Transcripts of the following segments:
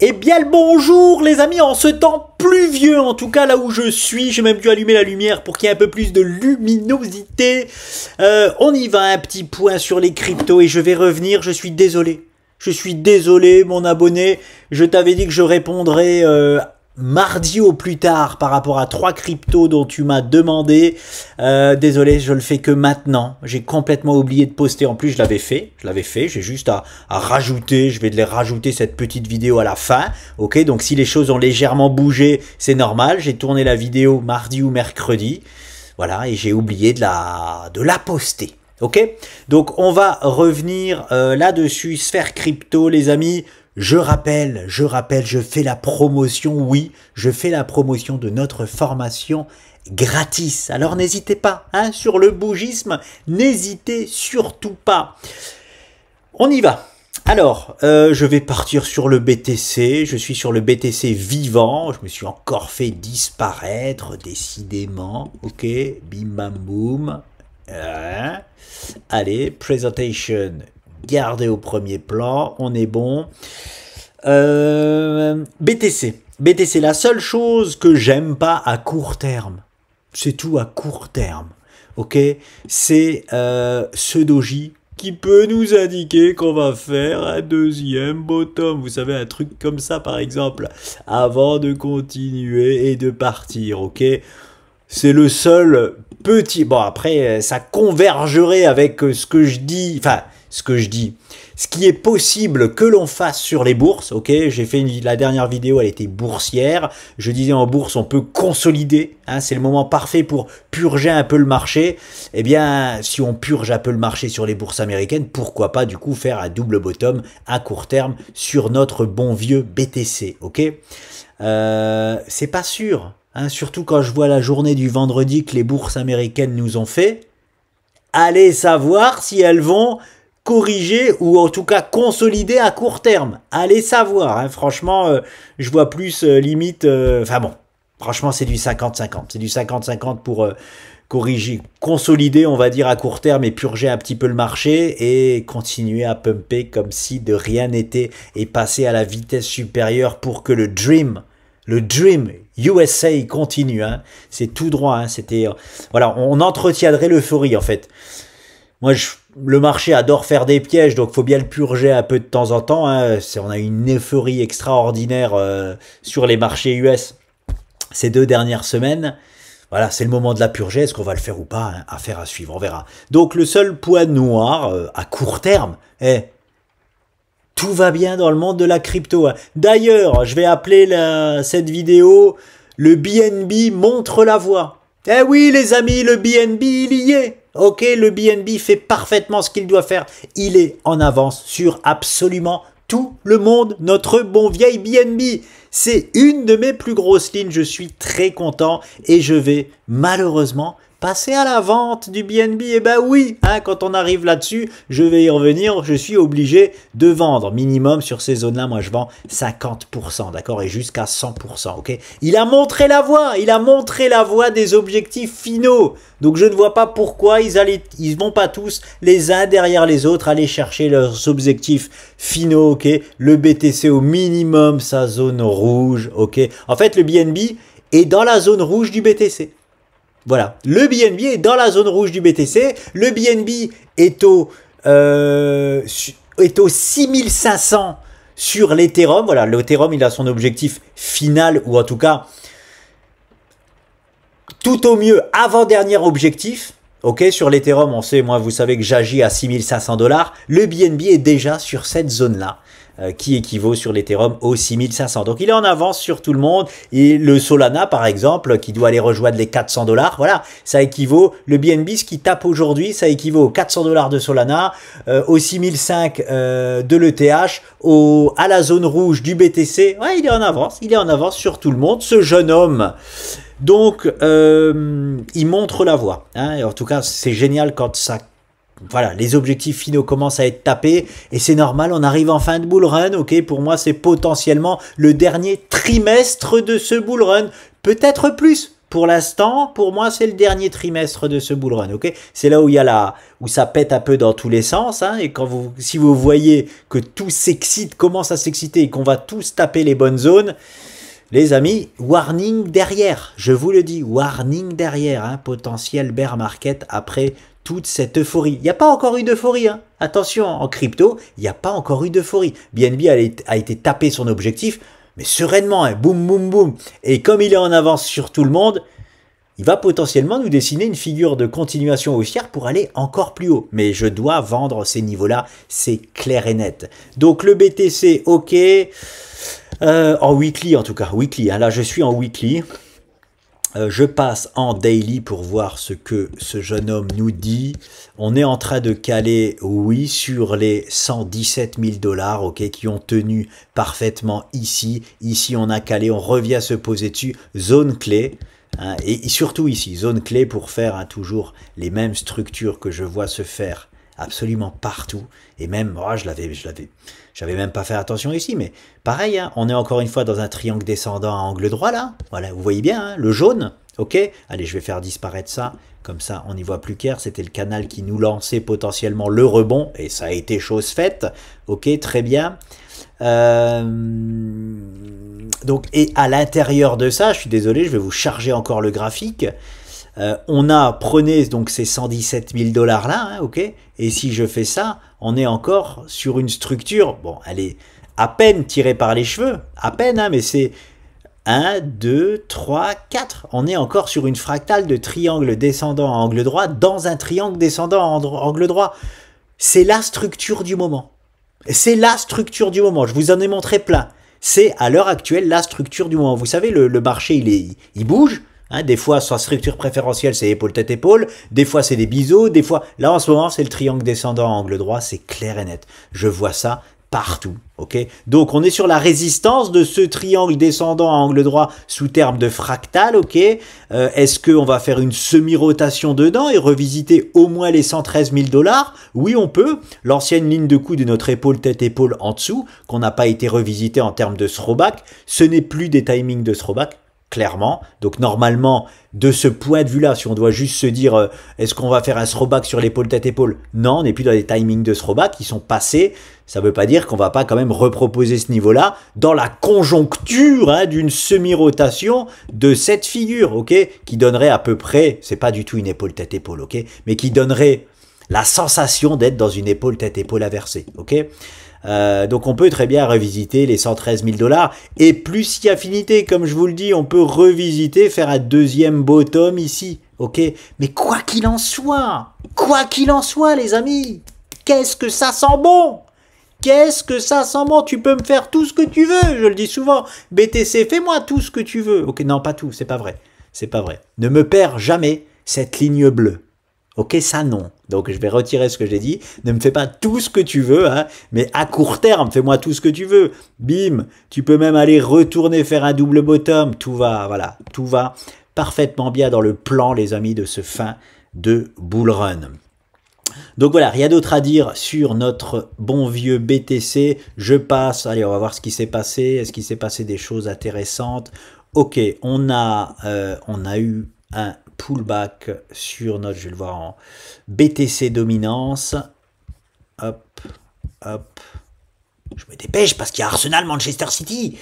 Eh bien le bonjour les amis, en ce temps pluvieux, en tout cas là où je suis, j'ai même dû allumer la lumière pour qu'il y ait un peu plus de luminosité. On y va, un petit point sur les cryptos et je vais revenir, je suis désolé mon abonné, je t'avais dit que je répondrais mardi au plus tard par rapport à 3 cryptos dont tu m'as demandé. Désolé, je le fais que maintenant. J'ai complètement oublié de poster. En plus, je l'avais fait. J'ai juste à rajouter. Je vais les rajouter cette petite vidéo à la fin. Ok, donc si les choses ont légèrement bougé, c'est normal. J'ai tourné la vidéo mardi ou mercredi. Voilà, et j'ai oublié de la poster. Ok, donc on va revenir là-dessus. Sphère crypto, les amis. Je rappelle, je fais la promotion, oui, je fais la promotion de notre formation gratis. Alors n'hésitez pas, hein, sur le bougisme, n'hésitez surtout pas. On y va. Alors, je vais partir sur le BTC, je suis sur le BTC vivant, je me suis encore fait disparaître, décidément, ok, bim bam boum. Allez, presentation. Gardez au premier plan, on est bon. BTC, la seule chose que j'aime pas à court terme, c'est tout à court terme, ok, c'est ce doji qui peut nous indiquer qu'on va faire un deuxième bottom, vous savez, un truc comme ça par exemple, avant de continuer et de partir, ok. C'est le seul petit... Bon, après, ça convergerait avec ce que je dis... Enfin, ce qui est possible que l'on fasse sur les bourses, ok. J'ai fait la dernière vidéo, elle était boursière. Je disais en bourse, on peut consolider. Hein, c'est le moment parfait pour purger un peu le marché. Eh bien, si on purge un peu le marché sur les bourses américaines, pourquoi pas du coup faire un double bottom à court terme sur notre bon vieux BTC, ok. C'est pas sûr. Hein, surtout quand je vois la journée du vendredi que les bourses américaines nous ont fait, allez savoir si elles vont corriger ou en tout cas consolider à court terme. Allez savoir, hein, franchement, je vois plus limite... Enfin bon, franchement c'est du 50-50. C'est du 50-50 pour corriger, consolider on va dire à court terme et purger un petit peu le marché et continuer à pumper comme si de rien n'était et passer à la vitesse supérieure pour que le Dream USA continue, hein. C'est tout droit, hein. C'était voilà, on entretiendrait l'euphorie en fait. Moi, le marché adore faire des pièges, donc faut bien le purger un peu de temps en temps, hein. On a une euphorie extraordinaire sur les marchés US ces 2 dernières semaines. Voilà, c'est le moment de la purger. Est-ce qu'on va le faire ou pas, hein? Affaire à suivre, on verra. Donc le seul point noir à court terme, tout va bien dans le monde de la crypto. D'ailleurs, je vais appeler cette vidéo « Le BNB montre la voie ». Eh oui les amis, le BNB il y est. Ok, le BNB fait parfaitement ce qu'il doit faire. Il est en avance sur absolument tout le monde. Notre bon vieil BNB. C'est une de mes plus grosses lignes. Je suis très content et je vais malheureusement passer à la vente du BNB. Eh ben oui, hein, quand on arrive là-dessus, je vais y revenir, je suis obligé de vendre. Minimum sur ces zones-là, moi je vends 50%, d'accord, et jusqu'à 100%, ok. Il a montré la voie des objectifs finaux. Donc je ne vois pas pourquoi ils vont pas tous les uns derrière les autres aller chercher leurs objectifs finaux, ok. Le BTC au minimum, sa zone rouge, ok. En fait, le BNB est dans la zone rouge du BTC. Voilà, le BNB est dans la zone rouge du BTC, le BNB est au 6500 sur l'Ethereum. Voilà, l'Ethereum il a son objectif final, ou en tout cas, tout au mieux avant-dernier objectif. Ok, sur l'Ethereum, on sait, moi vous savez que j'agis à 6500 $. Le BNB est déjà sur cette zone-là. Qui équivaut sur l'Ethereum aux 6500. Donc il est en avance sur tout le monde. Et le Solana par exemple, qui doit aller rejoindre les 400 $, voilà, ça équivaut, le BNB, ce qui tape aujourd'hui, ça équivaut aux 400 $ de Solana, aux 6005 de l'ETH, à la zone rouge du BTC. Ouais, il est en avance sur tout le monde, ce jeune homme. Donc, il montre la voie. Hein, et en tout cas, c'est génial quand ça... Voilà, les objectifs finaux commencent à être tapés et c'est normal, on arrive en fin de bull run, ok, pour moi c'est potentiellement le dernier trimestre de ce bull run, peut-être plus, pour l'instant, pour moi, c'est le dernier trimestre de ce bull run, ok? C'est là où il y a où ça pète un peu dans tous les sens, hein, et quand si vous voyez que tout s'excite, commence à s'exciter et qu'on va tous taper les bonnes zones, les amis, warning derrière, je vous le dis, warning derrière, hein, potentiel bear market après toute cette euphorie. Il n'y a pas encore eu d'euphorie, hein. Attention, en crypto, il n'y a pas encore eu d'euphorie. BNB a été tapé son objectif, mais sereinement, hein, boum, boum, boum. Et comme il est en avance sur tout le monde, il va potentiellement nous dessiner une figure de continuation haussière pour aller encore plus haut. Mais je dois vendre ces niveaux-là, c'est clair et net. Donc le BTC, ok. En weekly en tout cas, weekly. Hein, là, je suis en weekly. Je passe en daily pour voir ce que ce jeune homme nous dit. On est en train de caler, oui, sur les 117 000 $, ok, qui ont tenu parfaitement ici. Ici, on a calé, on revient se poser dessus. Zone clé. Hein, et surtout ici, zone clé pour faire hein, toujours les mêmes structures que je vois se faire absolument partout. Et même, oh, j'avais même pas fait attention ici, mais pareil, hein, on est encore une fois dans un triangle descendant à angle droit là. Voilà, vous voyez bien, hein, le jaune, ok. Allez, je vais faire disparaître ça, comme ça on n'y voit plus clair. C'était le canal qui nous lançait potentiellement le rebond, et ça a été chose faite. Ok, très bien. Donc, et à l'intérieur de ça, je suis désolé, je vais vous charger encore le graphique. Prenez donc ces 117 000 $ là, hein, ok. Et si je fais ça, on est encore sur une structure, bon, elle est à peine tirée par les cheveux, à peine, hein, mais c'est 1, 2, 3, 4. On est encore sur une fractale de triangle descendant à angle droit dans un triangle descendant à angle droit. C'est la structure du moment. C'est la structure du moment. Je vous en ai montré plein. C'est à l'heure actuelle la structure du moment. Vous savez, le marché, il bouge. Hein, des fois, sa structure préférentielle, c'est épaule-tête-épaule. Des fois, c'est des biseaux. Des fois, là, en ce moment, c'est le triangle descendant à angle droit. C'est clair et net. Je vois ça partout. Ok. Donc, on est sur la résistance de ce triangle descendant à angle droit sous terme de fractal. Ok. Est-ce qu'on va faire une semi-rotation dedans et revisiter au moins les 113 000 $? Oui, on peut. L'ancienne ligne de coup de notre épaule-tête-épaule en dessous, qu'on n'a pas été revisité en termes de throwback, ce n'est plus des timings de throwback. Clairement, donc normalement, de ce point de vue-là, si on doit juste se dire, est-ce qu'on va faire un throwback sur l'épaule tête-épaule? Non, on n'est plus dans des timings de throwback qui sont passés. Ça ne veut pas dire qu'on va pas quand même reproposer ce niveau-là dans la conjoncture hein, d'une semi-rotation de cette figure, ok, qui donnerait à peu près, c'est pas du tout une épaule tête-épaule, ok, mais qui donnerait la sensation d'être dans une épaule tête-épaule inversée, ok. Donc on peut très bien revisiter les 113 000 $ et plus si affinité, comme je vous le dis, on peut revisiter, faire un deuxième bottom ici, ok. Mais quoi qu'il en soit, les amis, qu'est-ce que ça sent bon? Qu'est-ce que ça sent bon? Tu peux me faire tout ce que tu veux, je le dis souvent. BTC, fais-moi tout ce que tu veux. Ok, non, pas tout, c'est pas vrai. C'est pas vrai. Ne me perds jamais cette ligne bleue. Ok, ça non. Donc je vais retirer ce que j'ai dit. Ne me fais pas tout ce que tu veux, hein, mais à court terme, fais-moi tout ce que tu veux. Bim, tu peux même aller retourner faire un double bottom. Tout va, voilà, tout va parfaitement bien dans le plan, les amis, de ce fin de bull run. Donc voilà, rien d'autre à dire sur notre bon vieux BTC. Je passe, allez, on va voir ce qui s'est passé. Est-ce qu'il s'est passé des choses intéressantes? Ok, on a eu un pullback sur notre, je vais le voir en BTC dominance. Hop, hop. Je me dépêche parce qu'il y a Arsenal Manchester City.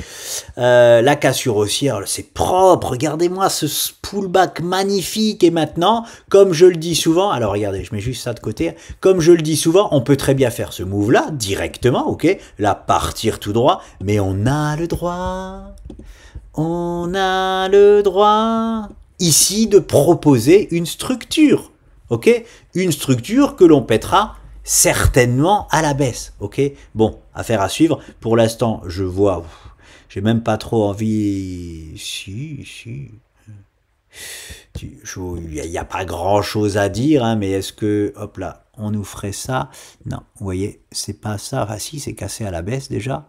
La cassure haussière, c'est propre. Regardez-moi ce pullback magnifique. Et maintenant, comme je le dis souvent, alors regardez, je mets juste ça de côté. Comme je le dis souvent, on peut très bien faire ce move-là directement, ok. Là, partir tout droit. Mais on a le droit. On a le droit ici de proposer une structure, ok, une structure que l'on pètera certainement à la baisse, ok. Bon, affaire à suivre. Pour l'instant, je vois, j'ai même pas trop envie. Si, il n'y a pas grand chose à dire, hein, mais est-ce que, hop là, on nous ferait ça? Non, vous voyez, c'est pas ça. Enfin, si, c'est cassé à la baisse déjà.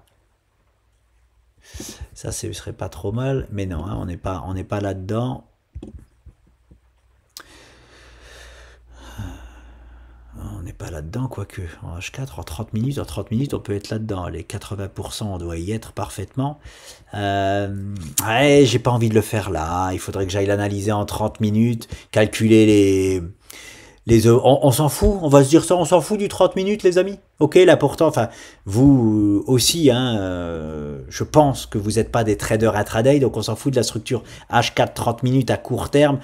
Ça, ce serait pas trop mal, mais non, hein, on n'est pas là-dedans. n'est pas là-dedans, quoique. En H4, en 30 minutes, on peut être là-dedans. Les 80%, on doit y être parfaitement. Ouais, j'ai pas envie de le faire là. Il faudrait que j'aille l'analyser en 30 minutes, calculer on s'en fout, on va se dire ça, on s'en fout du 30 minutes, les amis. Ok, là pourtant, enfin, vous aussi, hein, je pense que vous n'êtes pas des traders intraday, donc on s'en fout de la structure H4 30 minutes à court terme.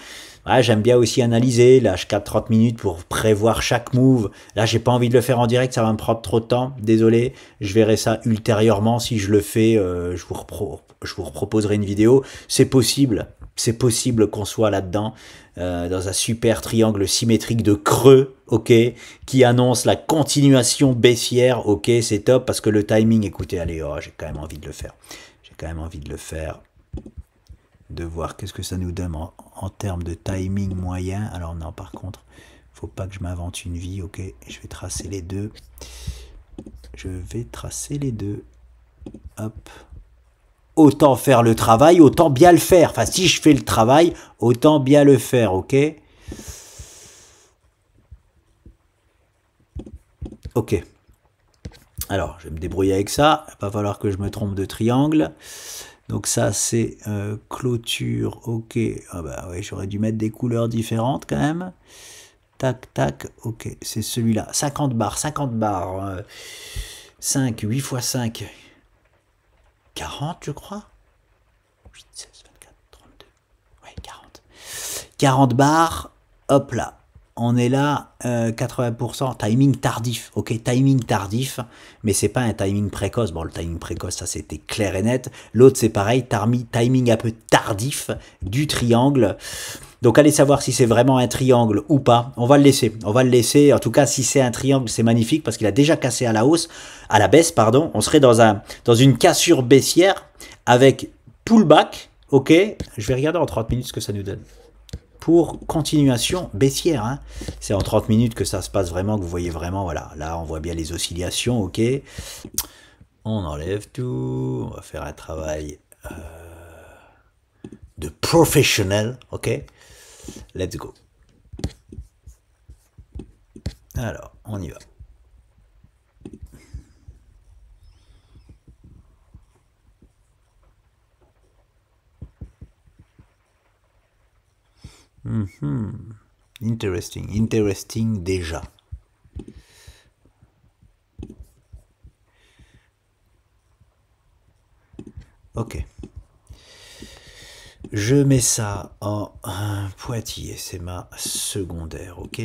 Ouais, j'aime bien aussi analyser la H4 30 minutes pour prévoir chaque move. Là, j'ai pas envie de le faire en direct, ça va me prendre trop de temps. Désolé, je verrai ça ultérieurement. Si je le fais, je vous proposerai une vidéo. C'est possible qu'on soit là-dedans, dans un super triangle symétrique de creux, ok, qui annonce la continuation baissière, ok, c'est top, parce que le timing, écoutez, allez, oh, j'ai quand même envie de le faire. J'ai quand même envie de le faire. De voir qu'est-ce que ça nous donne en termes de timing moyen. Alors non, par contre, faut pas que je m'invente une vie, ok, je vais tracer les deux. Je vais tracer les deux. Hop. Autant faire le travail, autant bien le faire. Enfin, si je fais le travail, autant bien le faire, ok? Ok. Alors, je vais me débrouiller avec ça. Il va falloir que je me trompe de triangle. Donc ça, c'est clôture, ok. Ah bah ouais, j'aurais dû mettre des couleurs différentes quand même. Tac, tac, ok, c'est celui-là. 50 barres, 5, 8 x 5. 40, je crois. 8, 16, 24, 32. Ouais, 40. 40 barres, hop là. On est là, 80%, timing tardif, ok, timing tardif, mais c'est pas un timing précoce. Bon, le timing précoce, ça c'était clair et net. L'autre, c'est pareil, timing un peu tardif du triangle. Donc, allez savoir si c'est vraiment un triangle ou pas. On va le laisser. En tout cas, si c'est un triangle, c'est magnifique parce qu'il a déjà cassé à la baisse, pardon. On serait dans une cassure baissière avec pullback, ok. Je vais regarder en 30 minutes ce que ça nous donne. Pour continuation baissière, hein. C'est en 30 minutes que ça se passe vraiment, que vous voyez vraiment, voilà, là on voit bien les oscillations, ok, on enlève tout, on va faire un travail de professionnel, ok, let's go. Alors, on y va. Interesting déjà. Ok. Je mets ça en pointillé, c'est ma secondaire, ok.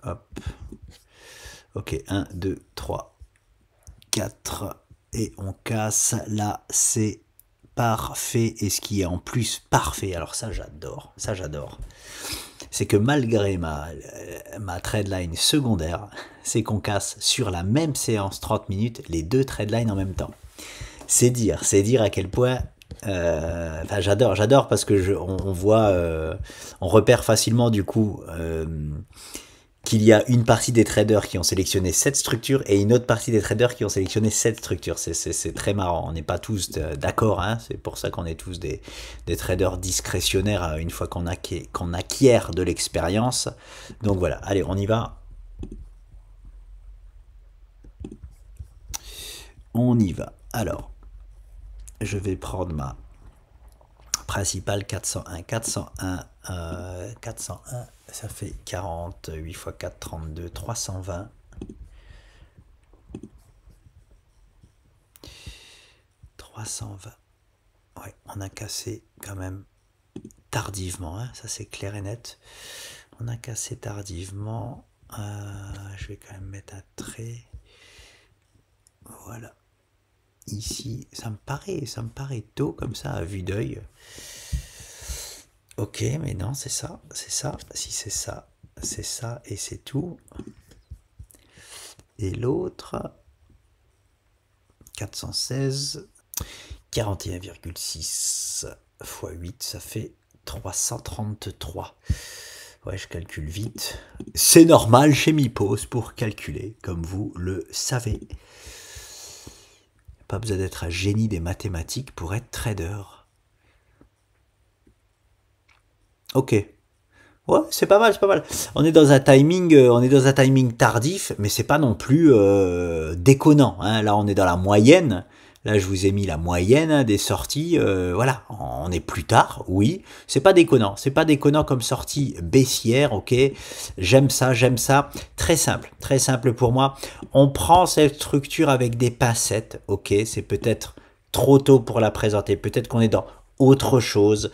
Hop. Ok, 1, 2, 3, 4, et on casse. Là, c'est parfait. Et ce qui est en plus parfait, alors ça j'adore, c'est que malgré ma tradeline secondaire, c'est qu'on casse sur la même séance 30 minutes les deux tradelines en même temps. C'est dire à quel point... Enfin, j'adore parce que on voit, on repère facilement du coup qu'il y a une partie des traders qui ont sélectionné cette structure et une autre partie des traders qui ont sélectionné cette structure. C'est très marrant. On n'est pas tous d'accord, hein. C'est pour ça qu'on est tous des traders discrétionnaires une fois qu'on acquiert de l'expérience. Donc voilà, allez, on y va. On y va. Alors, je vais prendre ma principale 401. 401, ça fait 40, 8 x 4, 32, 320. 320. Ouais, on a cassé quand même tardivement, hein, ça c'est clair et net. On a cassé tardivement. Je vais quand même mettre un trait. Voilà. Ici, ça me paraît tôt comme ça à vue d'œil. Ok, mais non, c'est ça. Si c'est ça et c'est tout. Et l'autre, 416, 41,6 x 8, ça fait 333. Ouais, je calcule vite. C'est normal chez MiPose pour calculer, comme vous le savez. Pas besoin d'être un génie des mathématiques pour être trader. Ok. Ouais, c'est pas mal, c'est pas mal. On est dans un timing tardif, mais c'est pas non plus déconnant. Hein. Là, on est dans la moyenne. Là, je vous ai mis la moyenne hein, des sorties. Voilà, on est plus tard, oui. C'est pas déconnant. C'est pas déconnant comme sortie baissière, ok. J'aime ça, j'aime ça. Très simple pour moi. On prend cette structure avec des pincettes, ok. C'est peut-être trop tôt pour la présenter. Peut-être qu'on est dans autre chose.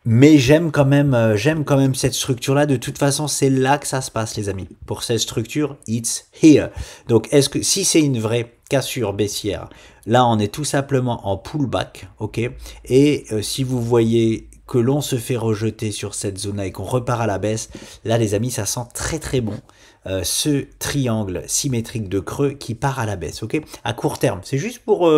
Mais j'aime quand même cette structure-là. De toute façon, c'est là que ça se passe, les amis. Pour cette structure, it's here. Donc, est-ce que si c'est une vraie cassure baissière, là, on est tout simplement en pullback, ok. Et si vous voyez que l'on se fait rejeter sur cette zone-là et qu'on repart à la baisse, là, les amis, ça sent très bon. Ce triangle symétrique de creux qui part à la baisse, ok. À court terme, c'est juste pour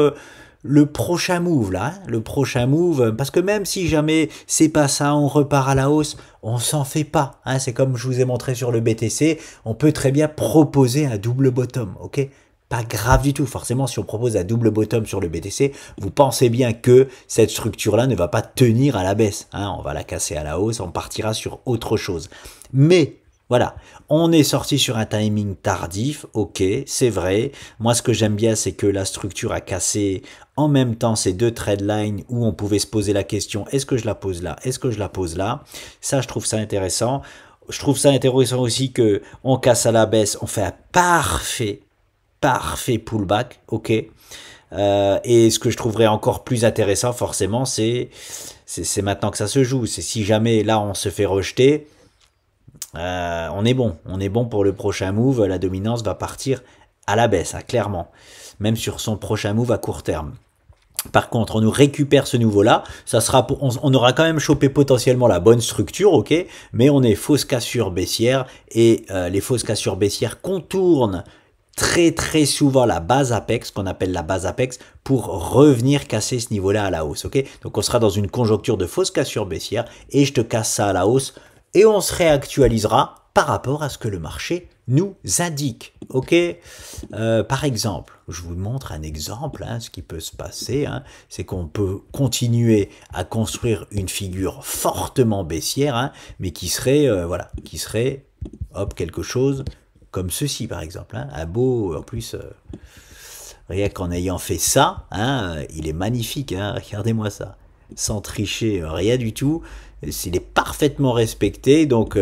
le prochain move là, hein, le prochain move, parce que même si jamais c'est pas ça, on repart à la hausse, on s'en fait pas, hein, c'est comme je vous ai montré sur le BTC, on peut très bien proposer un double bottom, ok, pas grave du tout, forcément si on propose un double bottom sur le BTC, vous pensez bien que cette structure là ne va pas tenir à la baisse, hein, on va la casser à la hausse, on partira sur autre chose, mais voilà, on est sorti sur un timing tardif, ok, c'est vrai. Moi, ce que j'aime bien, c'est que la structure a cassé en même temps ces deux trade lines où on pouvait se poser la question, est-ce que je la pose là, est-ce que je la pose là? Ça, je trouve ça intéressant. Je trouve ça intéressant aussi que on casse à la baisse, on fait un parfait pullback, ok. Et ce que je trouverais encore plus intéressant, forcément, c'est maintenant que ça se joue. C'est si jamais là, on se fait rejeter, on est bon pour le prochain move, la dominance va partir à la baisse, hein, clairement, même sur son prochain move à court terme. Par contre, on nous récupère ce niveau-là, ça sera on aura quand même chopé potentiellement la bonne structure, ok, mais on est fausse cassure baissière et les fausses cassures baissières contournent très souvent la base apex, qu'on appelle la base apex, pour revenir casser ce niveau-là à la hausse, ok. Donc on sera dans une conjoncture de fausse cassure baissière et je te casse ça à la hausse. Et on se réactualisera par rapport à ce que le marché nous indique. Ok, par exemple, je vous montre un exemple, hein, ce qui peut se passer, hein, c'est qu'on peut continuer à construire une figure fortement baissière, hein, mais qui serait, voilà, qui serait, hop, quelque chose comme ceci, par exemple. Hein, un beau, en plus, rien qu'en ayant fait ça, hein, il est magnifique, hein, regardez-moi ça. Sans tricher, rien du tout. Il est parfaitement respecté, donc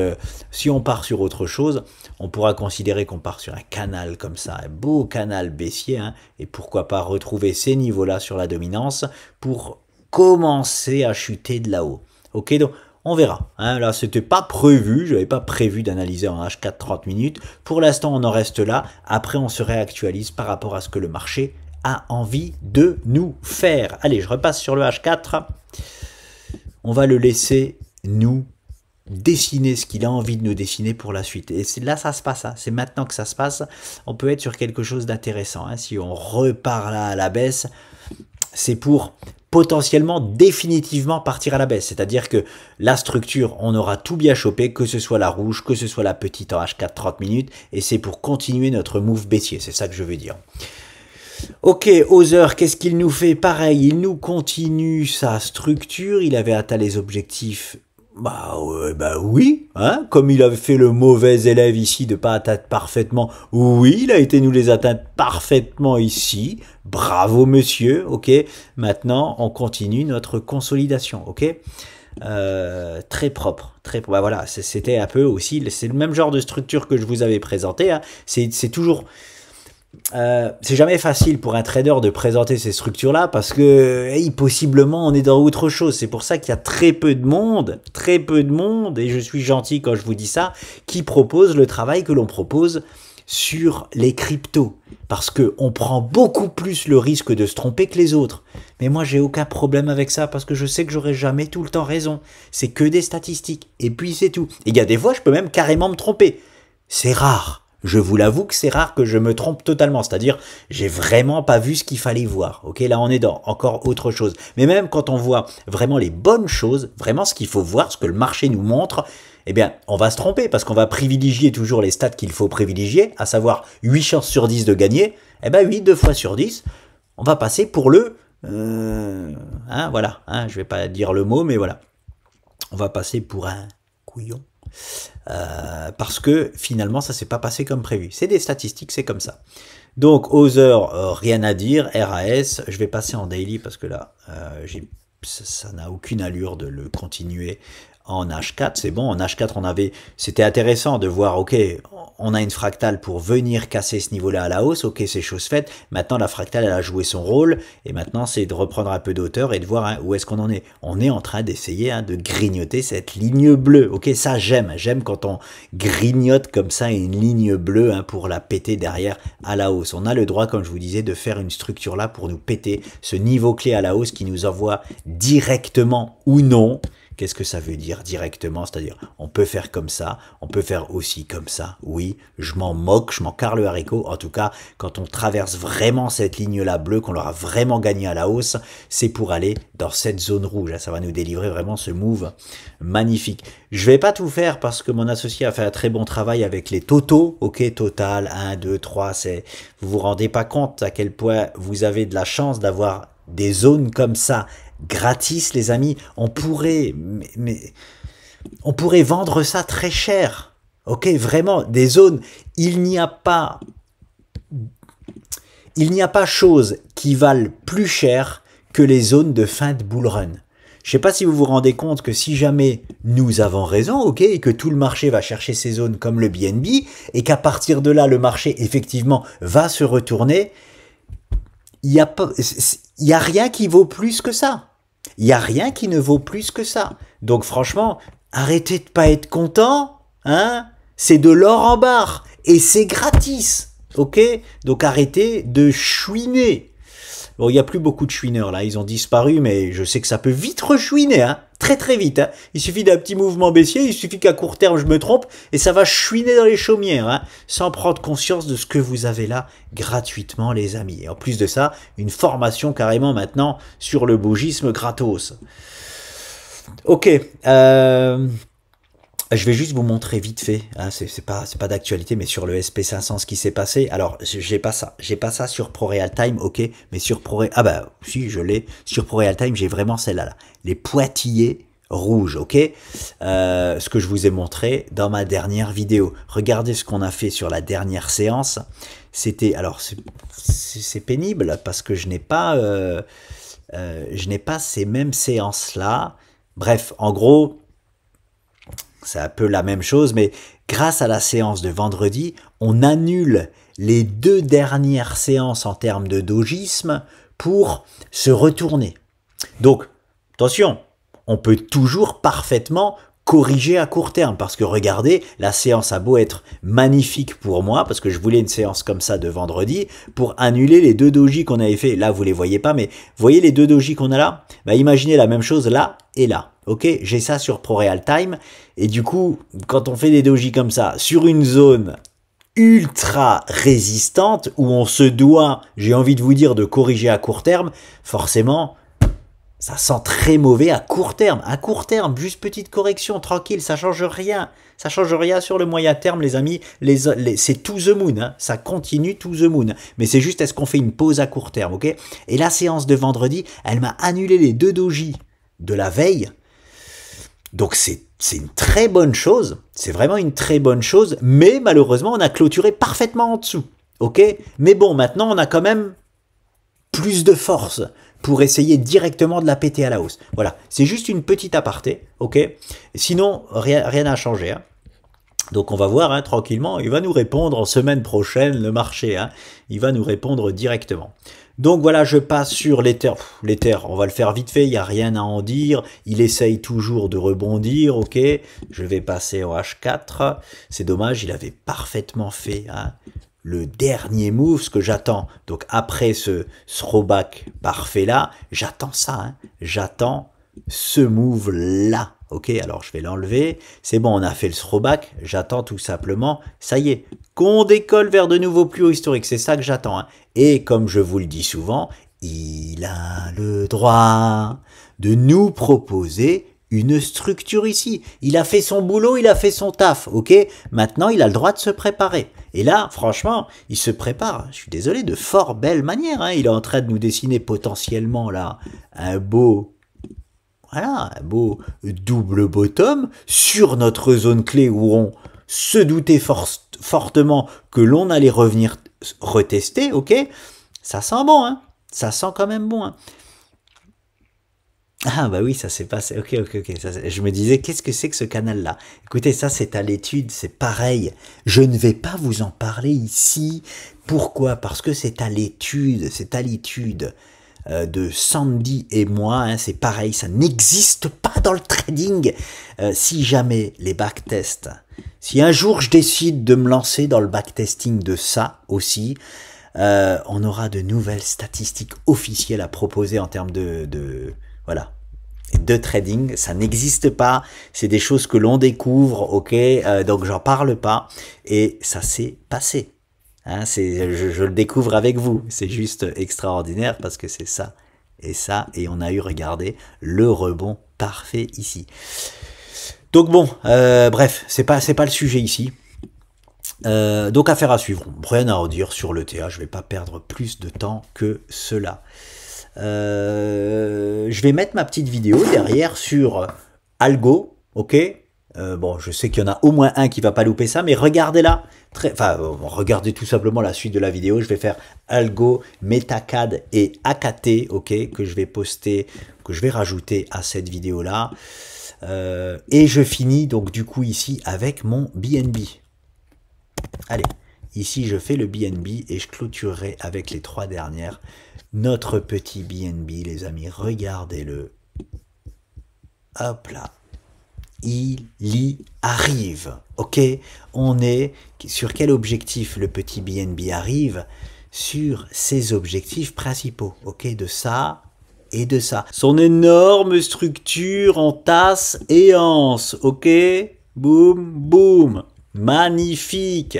si on part sur autre chose, on pourra considérer qu'on part sur un canal comme ça, un beau canal baissier, hein, et pourquoi pas retrouver ces niveaux-là sur la dominance pour commencer à chuter de là-haut. Ok, donc on verra. Hein, là, c'était pas prévu, je n'avais pas prévu d'analyser en H4 30 minutes. Pour l'instant, on en reste là. Après, on se réactualise par rapport à ce que le marché a envie de nous faire. Allez, je repasse sur le H4. On va le laisser nous dessiner ce qu'il a envie de nous dessiner pour la suite. Et là, ça se passe. Hein. C'est maintenant que ça se passe. On peut être sur quelque chose d'intéressant. Hein. Si on repart là à la baisse, c'est pour potentiellement définitivement partir à la baisse. C'est-à-dire que la structure, on aura tout bien chopé, que ce soit la rouge, que ce soit la petite en H4 30 minutes. Et c'est pour continuer notre move baissier. C'est ça que je veux dire. Ok, Other, qu'est-ce qu'il nous fait? Pareil, il nous continue sa structure, il avait atteint les objectifs, bah oui, hein, comme il avait fait le mauvais élève ici de pas atteindre parfaitement, oui, il a été nous les atteindre parfaitement ici, bravo monsieur, ok, maintenant on continue notre consolidation, ok, très propre, bah voilà, c'était un peu aussi, c'est le même genre de structure que je vous avais présenté, hein, c'est toujours... c'est jamais facile pour un trader de présenter ces structures-là parce que possiblement on est dans autre chose. C'est pour ça qu'il y a très peu de monde, et je suis gentil quand je vous dis ça, qui propose le travail que l'on propose sur les cryptos. Parce qu'on prend beaucoup plus le risque de se tromper que les autres. Mais moi, j'ai aucun problème avec ça parce que je sais que j'aurai jamais tout le temps raison. C'est que des statistiques. Et puis c'est tout. Et il y a des fois, je peux même carrément me tromper. C'est rare. Je vous l'avoue que c'est rare que je me trompe totalement, c'est-à-dire j'ai vraiment pas vu ce qu'il fallait voir. Ok, là on est dans encore autre chose. Mais même quand on voit vraiment les bonnes choses, vraiment ce qu'il faut voir, ce que le marché nous montre, eh bien on va se tromper parce qu'on va privilégier toujours les stats qu'il faut privilégier, à savoir 8 chances sur 10 de gagner. Eh bien oui, 2 fois sur 10, On va passer pour le... voilà, hein, je vais pas dire le mot, mais voilà. On va passer pour un couillon. Parce que finalement, ça s'est pas passé comme prévu. C'est des statistiques, c'est comme ça. Donc, Other, rien à dire. RAS, je vais passer en daily parce que là, ça n'a aucune allure de le continuer en H4. C'est bon, en H4, c'était intéressant de voir, ok, on a une fractale pour venir casser ce niveau-là à la hausse, ok, c'est chose faite. Maintenant, la fractale, elle a joué son rôle, et maintenant, c'est de reprendre un peu d'auteur et de voir hein, où est-ce qu'on en est. On est en train d'essayer hein, de grignoter cette ligne bleue, ok, ça j'aime quand on grignote comme ça une ligne bleue hein, pour la péter derrière à la hausse. On a le droit, comme je vous disais, de faire une structure là pour nous péter ce niveau clé à la hausse qui nous envoie directement ou non. Qu'est-ce que ça veut dire directement? C'est-à-dire, on peut faire comme ça, on peut faire aussi comme ça. Oui, je m'en moque, je m'en carre le haricot. En tout cas, quand on traverse vraiment cette ligne-là bleue, qu'on aura vraiment gagné à la hausse, c'est pour aller dans cette zone rouge. Ça va nous délivrer vraiment ce move magnifique. Je vais pas tout faire parce que mon associé a fait un très bon travail avec les totaux. Ok, total, 1, 2, 3, vous vous rendez pas compte à quel point vous avez de la chance d'avoir des zones comme ça gratis, les amis. On pourrait vendre ça très cher. Ok, vraiment, des zones. Il n'y a pas chose qui valent plus cher que les zones de fin de bull run. Je ne sais pas si vous vous rendez compte que si jamais nous avons raison, ok, et que tout le marché va chercher ces zones comme le BNB, et qu'à partir de là, le marché, effectivement, va se retourner, il y a rien qui vaut plus que ça. Il n'y a rien qui ne vaut plus que ça. Donc franchement, arrêtez de pas être content, hein. C'est de l'or en barre et c'est gratis, ok. Donc arrêtez de chouiner. Bon, il n'y a plus beaucoup de chouineurs là, ils ont disparu, mais je sais que ça peut vite rechouiner, hein. Très très vite. Hein. Il suffit d'un petit mouvement baissier, il suffit qu'à court terme je me trompe et ça va chouiner dans les chaumières, hein, sans prendre conscience de ce que vous avez là gratuitement, les amis. Et en plus de ça, une formation carrément maintenant sur le bougisme gratos. Ok. Je vais juste vous montrer vite fait, hein, c'est pas d'actualité, mais sur le SP500 ce qui s'est passé. Alors j'ai pas ça sur ProRealTime, ok, mais sur ah bah si je l'ai sur ProRealTime, j'ai vraiment celle-là, là. Les pointillés rouges, ok, ce que je vous ai montré dans ma dernière vidéo. Regardez ce qu'on a fait sur la dernière séance. C'était, alors c'est pénible parce que je n'ai pas ces mêmes séances là. Bref, en gros. C'est un peu la même chose, mais grâce à la séance de vendredi, on annule les 2 dernières séances en termes de dogisme pour se retourner. Donc, attention, on peut toujours parfaitement corriger à court terme, parce que regardez, la séance a beau être magnifique pour moi, parce que je voulais une séance comme ça de vendredi, pour annuler les 2 dojis qu'on avait fait. Là, vous les voyez pas, mais voyez les 2 dojis qu'on a là? Bah, imaginez la même chose là et là. Ok, j'ai ça sur ProRealTime, et du coup, quand on fait des dojis comme ça, sur une zone ultra résistante, où on se doit, j'ai envie de vous dire, de corriger à court terme, forcément, ça sent très mauvais à court terme. À court terme, juste petite correction, tranquille, ça change rien. Ça change rien sur le moyen terme, les amis. C'est to the moon, hein. Ça continue to the moon. Mais c'est juste, est-ce qu'on fait une pause à court terme, ok? Et la séance de vendredi, elle m'a annulé les 2 dojis de la veille. Donc c'est une très bonne chose, c'est vraiment une très bonne chose, mais malheureusement on a clôturé parfaitement en dessous, ok? Mais bon, maintenant on a quand même plus de force pour essayer directement de la péter à la hausse. Voilà, c'est juste une petite aparté, ok? Sinon, rien n'a changé, hein. Donc on va voir hein, tranquillement, il va nous répondre en semaine prochaine, le marché, hein, il va nous répondre directement. Donc voilà, je passe sur l'Ether. L'Ether, on va le faire vite fait, il n'y a rien à en dire. Il essaye toujours de rebondir, ok. Je vais passer au H4. C'est dommage, il avait parfaitement fait hein, le dernier move, ce que j'attends. Donc après ce throwback parfait là, j'attends ça. Hein. J'attends ce move là. Ok, alors je vais l'enlever. C'est bon, on a fait le throwback. J'attends tout simplement. Ça y est, qu'on décolle vers de nouveaux plus hauts historiques. C'est ça que j'attends. Hein. Et comme je vous le dis souvent, il a le droit de nous proposer une structure ici. Il a fait son boulot, il a fait son taf. Ok, maintenant il a le droit de se préparer. Et là, franchement, il se prépare, je suis désolé, de fort belle manière. Hein. Il est en train de nous dessiner potentiellement là un beau... Voilà, un beau double bottom sur notre zone clé où on se doutait fortement que l'on allait revenir retester, ok? Ça sent bon, hein? Ça sent quand même bon, hein? Ah bah oui, ça s'est passé, ok. Je me disais, qu'est-ce que c'est que ce canal-là? Écoutez, ça c'est à l'étude, c'est pareil. Je ne vais pas vous en parler ici. Pourquoi? Parce que c'est à l'étude, de Sandy et moi, hein, c'est pareil, ça n'existe pas dans le trading. Si jamais les backtests, si un jour je décide de me lancer dans le backtesting de ça aussi, on aura de nouvelles statistiques officielles à proposer en termes voilà, de trading. Ça n'existe pas, c'est des choses que l'on découvre, ok, donc j'en parle pas, et ça s'est passé. Hein, je le découvre avec vous, c'est juste extraordinaire parce que c'est ça, et on a eu, regardez, le rebond parfait ici. Donc bon, bref, c'est pas le sujet ici. Donc affaire à suivre, rien à redire sur le TA, je vais pas perdre plus de temps que cela. Je vais mettre ma petite vidéo derrière sur Algo, ok. Bon, je sais qu'il y en a au moins un qui va pas louper ça, mais regardez-la. Regardez tout simplement la suite de la vidéo. Je vais faire Algo, Metacad et AKT, ok, que je vais poster, que je vais rajouter à cette vidéo-là. Et je finis donc du coup ici avec mon BNB. Allez, ici je fais le BNB et je clôturerai avec les 3 dernières. Notre petit BNB, les amis, regardez-le. Hop là. Il y arrive, ok? On est sur quel objectif le petit BNB arrive? Sur ses objectifs principaux, ok? De ça et de ça. Son énorme structure en tasse et anse, ok? Boum, boum. Magnifique.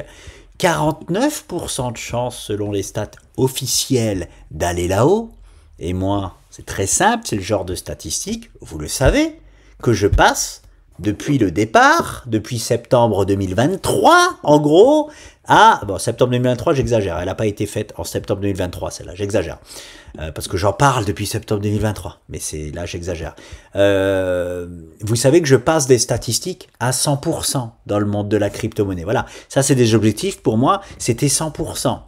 49% de chance selon les stats officielles d'aller là-haut. Et moi, c'est très simple, c'est le genre de statistique, vous le savez, que je passe depuis le départ, depuis septembre 2023, en gros, bon, septembre 2023, j'exagère, elle n'a pas été faite en septembre 2023, celle-là, j'exagère, parce que j'en parle depuis septembre 2023, mais là, j'exagère. Vous savez que je passe des statistiques à 100% dans le monde de la crypto-monnaie, voilà, ça c'est des objectifs, pour moi, c'était 100%.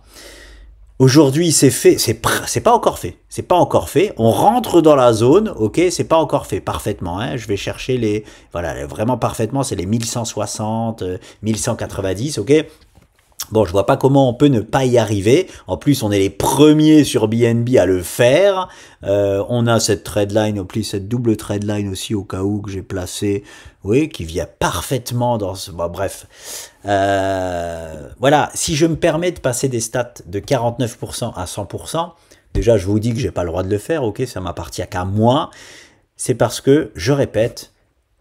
Aujourd'hui, c'est fait, c'est pas encore fait, c'est pas encore fait. On rentre dans la zone, ok, c'est pas encore fait parfaitement. Hein, je vais chercher voilà, vraiment parfaitement, c'est les 1160, 1190, ok. Bon, je vois pas comment on peut ne pas y arriver. En plus, on est les premiers sur BNB à le faire. On a cette trendline, en plus cette double trendline aussi au cas où que j'ai placé, oui, qui vient parfaitement dans ce... Bon, bref. Voilà, si je me permets de passer des stats de 49% à 100%, déjà je vous dis que j'ai pas le droit de le faire, ok, ça m'appartient qu'à moi. C'est parce que, je répète,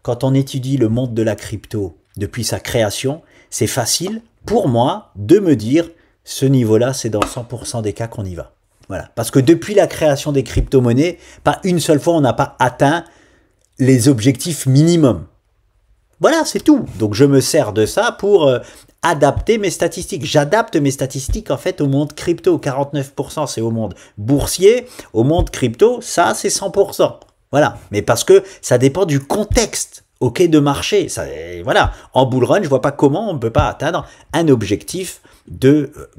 quand on étudie le monde de la crypto depuis sa création, c'est facile pour moi de me dire ce niveau-là, c'est dans 100% des cas qu'on y va. Voilà, parce que depuis la création des crypto-monnaies, pas une seule fois on n'a pas atteint les objectifs minimum. Voilà, c'est tout. Donc je me sers de ça pour adapter mes statistiques. J'adapte mes statistiques en fait au monde crypto. 49% c'est au monde boursier, au monde crypto, ça c'est 100%. Voilà, mais parce que ça dépend du contexte. Ok, de marché, ça, voilà. En bull run, je vois pas comment on ne peut pas atteindre un objectif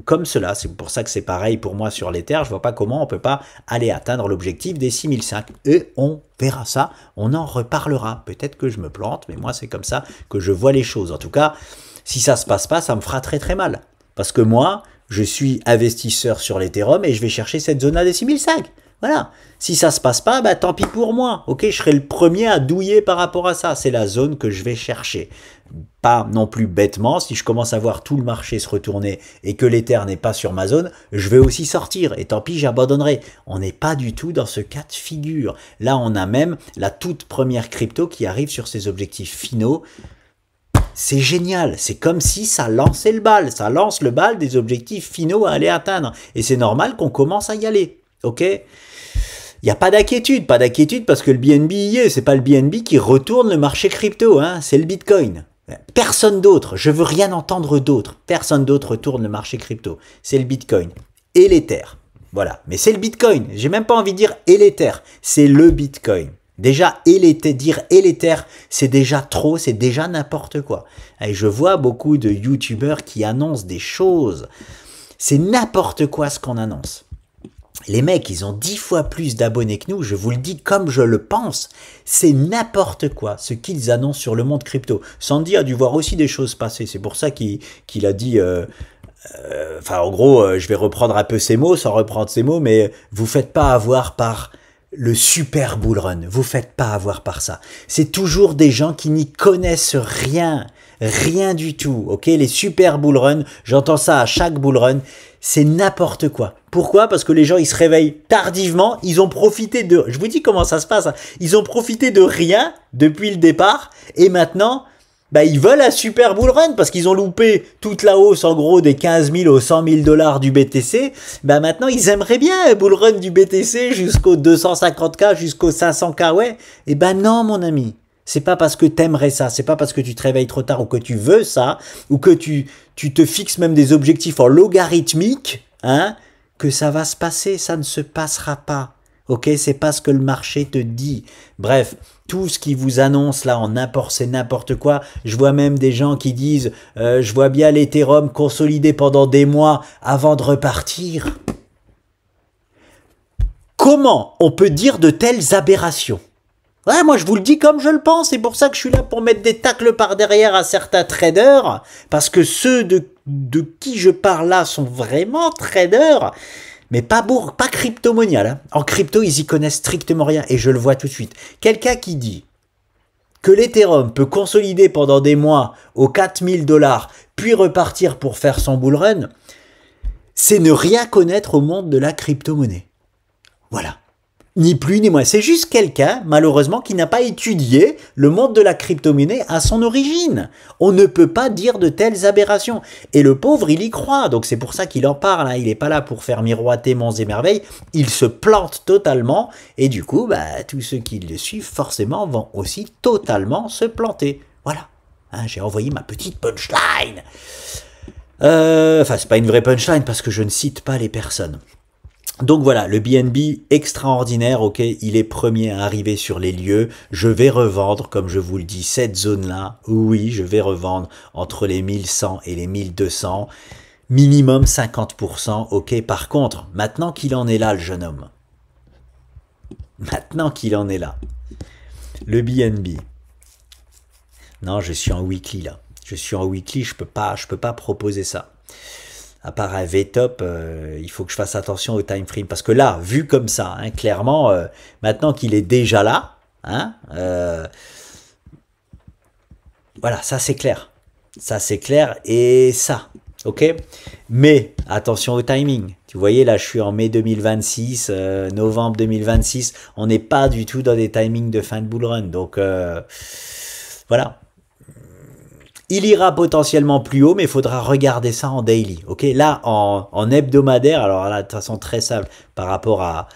comme cela. C'est pour ça que c'est pareil pour moi sur l'Ether. Je vois pas comment on peut pas aller atteindre l'objectif des 6005. Et on verra ça, on en reparlera. Peut-être que je me plante, mais moi c'est comme ça que je vois les choses. En tout cas, si ça se passe pas, ça me fera très très mal. Parce que moi, je suis investisseur sur l'Ethereum et je vais chercher cette zone-là des 6005. Voilà, si ça se passe pas, bah tant pis pour moi, ok, je serai le premier à douiller par rapport à ça, c'est la zone que je vais chercher. Pas non plus bêtement, si je commence à voir tout le marché se retourner et que l'Ether n'est pas sur ma zone, je vais aussi sortir, et tant pis, j'abandonnerai. On n'est pas du tout dans ce cas de figure. Là, on a même la toute première crypto qui arrive sur ses objectifs finaux. C'est génial, c'est comme si ça lançait le bal, ça lance le bal des objectifs finaux à aller atteindre, et c'est normal qu'on commence à y aller, ok ? Il n'y a pas d'inquiétude parce que le BNB y est, c'est pas le BNB qui retourne le marché crypto, hein, c'est le Bitcoin. Personne d'autre, je veux rien entendre d'autre. Personne d'autre tourne le marché crypto. C'est le Bitcoin et l'Ether. Voilà, mais c'est le Bitcoin. J'ai même pas envie de dire et l'Ether, c'est le Bitcoin. Déjà, dire et l'Ether, c'est déjà trop, c'est déjà n'importe quoi. Et je vois beaucoup de youtubeurs qui annoncent des choses. C'est n'importe quoi ce qu'on annonce. Les mecs, ils ont 10 fois plus d'abonnés que nous, je vous le dis comme je le pense. C'est n'importe quoi ce qu'ils annoncent sur le monde crypto. Sandy a dû voir aussi des choses passer. C'est pour ça qu'il a dit... Enfin, en gros, je vais reprendre un peu ses mots, sans reprendre ses mots, mais vous faites pas avoir par le super bull run. Vous faites pas avoir par ça. C'est toujours des gens qui n'y connaissent rien. Rien du tout, ok? Les super bull run, j'entends ça à chaque bull run, c'est n'importe quoi. Pourquoi? Parce que les gens, ils se réveillent tardivement, ils ont profité de... Je vous dis comment ça se passe, hein. Ils ont profité de rien depuis le départ, et maintenant, bah, ils veulent un super bull run, parce qu'ils ont loupé toute la hausse, en gros, des 15 000 aux 100 000 dollars du BTC. Bah, maintenant, ils aimeraient bien un bull run du BTC jusqu'aux 250K, jusqu'aux 500K, ouais. Et ben non, mon ami. C'est pas parce que t'aimerais ça, c'est pas parce que tu te réveilles trop tard ou que tu veux ça, ou que tu te fixes même des objectifs en logarithmique, hein, que ça va se passer, ça ne se passera pas. Ok, c'est pas ce que le marché te dit. Bref, tout ce qui vous annonce là en n'importe, c'est n'importe quoi. Je vois même des gens qui disent, je vois bien l'Ethereum consolider pendant des mois avant de repartir. Comment on peut dire de telles aberrations? Ouais, moi je vous le dis comme je le pense, c'est pour ça que je suis là pour mettre des tacles par derrière à certains traders, parce que ceux de qui je parle là sont vraiment traders, mais pas crypto-monial. Hein. En crypto, ils y connaissent strictement rien, et je le vois tout de suite. Quelqu'un qui dit que l'Ethereum peut consolider pendant des mois aux 4000 dollars, puis repartir pour faire son bull run, c'est ne rien connaître au monde de la crypto-monnaie. Voilà. Ni plus ni moins. C'est juste quelqu'un, malheureusement, qui n'a pas étudié le monde de la crypto-monnaie à son origine. On ne peut pas dire de telles aberrations. Et le pauvre, il y croit. Donc c'est pour ça qu'il en parle. Hein. Il n'est pas là pour faire miroiter monts et merveilles. Il se plante totalement. Et du coup, bah, tous ceux qui le suivent, forcément, vont aussi totalement se planter. Voilà. Hein, j'ai envoyé ma petite punchline. Enfin, c'est pas une vraie punchline parce que je ne cite pas les personnes. Donc voilà, le BNB extraordinaire, ok, il est premier à arriver sur les lieux. Je vais revendre, comme je vous le dis, cette zone-là. Oui, je vais revendre entre les 1100 et les 1200. Minimum 50%, ok. Par contre, maintenant qu'il en est là, le jeune homme. Maintenant qu'il en est là. Le BNB. Non, je suis en weekly là. Je suis en weekly, je peux pas proposer ça. À part un VTOP, il faut que je fasse attention au time frame. Parce que là, vu comme ça, hein, clairement, maintenant qu'il est déjà là, hein, voilà, ça c'est clair. Ça c'est clair et ça, ok. Mais attention au timing. Tu voyez, là, je suis en mai 2026, novembre 2026. On n'est pas du tout dans des timings de fin de bull run. Donc, voilà. Il ira potentiellement plus haut, mais il faudra regarder ça en daily. Ok, là, en hebdomadaire, alors là, de toute façon, très simple par rapport à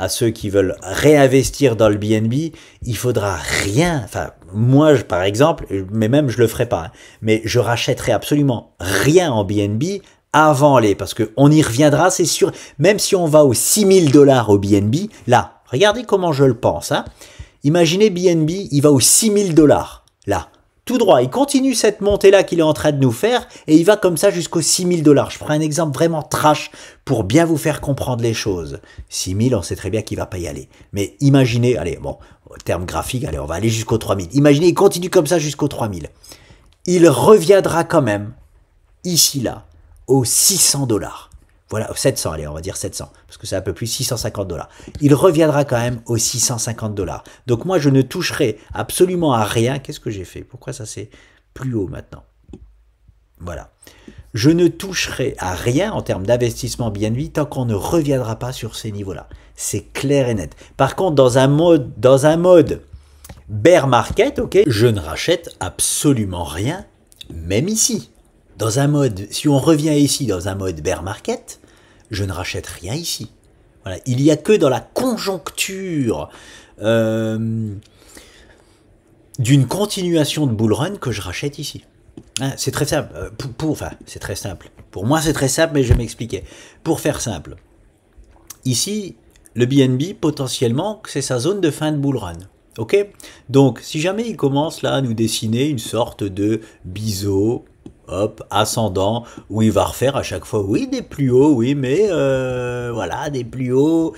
ceux qui veulent réinvestir dans le BNB, il faudra rien. Enfin, moi, par exemple, mais même je le ferai pas, hein, mais je rachèterai absolument rien en BNB avant parce que on y reviendra, c'est sûr. Même si on va aux 6000 dollars au BNB, là, regardez comment je le pense. Hein. Imaginez BNB, il va aux 6000 dollars, là. Tout droit, il continue cette montée-là qu'il est en train de nous faire et il va comme ça jusqu'aux 6000 dollars. Je prends un exemple vraiment trash pour bien vous faire comprendre les choses. 6000, on sait très bien qu'il va pas y aller. Mais imaginez, allez, bon, au terme graphique, allez, on va aller jusqu'aux 3000. Imaginez, il continue comme ça jusqu'aux 3000. Il reviendra quand même, ici, là, aux 600 dollars. Voilà, 700, allez, on va dire 700, parce que c'est un peu plus 650 dollars. Il reviendra quand même aux 650 dollars. Donc moi, je ne toucherai absolument à rien. Qu'est-ce que j'ai fait? Pourquoi ça c'est plus haut maintenant? Voilà. Je ne toucherai à rien en termes d'investissement BNB tant qu'on ne reviendra pas sur ces niveaux-là. C'est clair et net. Par contre, dans un mode bear market, ok, je ne rachète absolument rien, même ici. Dans un mode, si on revient ici dans un mode bear market, je ne rachète rien ici. Voilà, il n'y a que dans la conjoncture d'une continuation de bull run que je rachète ici. Hein, c'est très simple. Enfin, c'est très simple. Pour moi, c'est très simple, mais je vais m'expliquer. Pour faire simple, ici, le BNB, potentiellement, c'est sa zone de fin de bull run. Ok? Donc, si jamais il commence là à nous dessiner une sorte de biseau, hop, ascendant, où il va refaire à chaque fois, oui, des plus hauts, oui, mais voilà, des plus hauts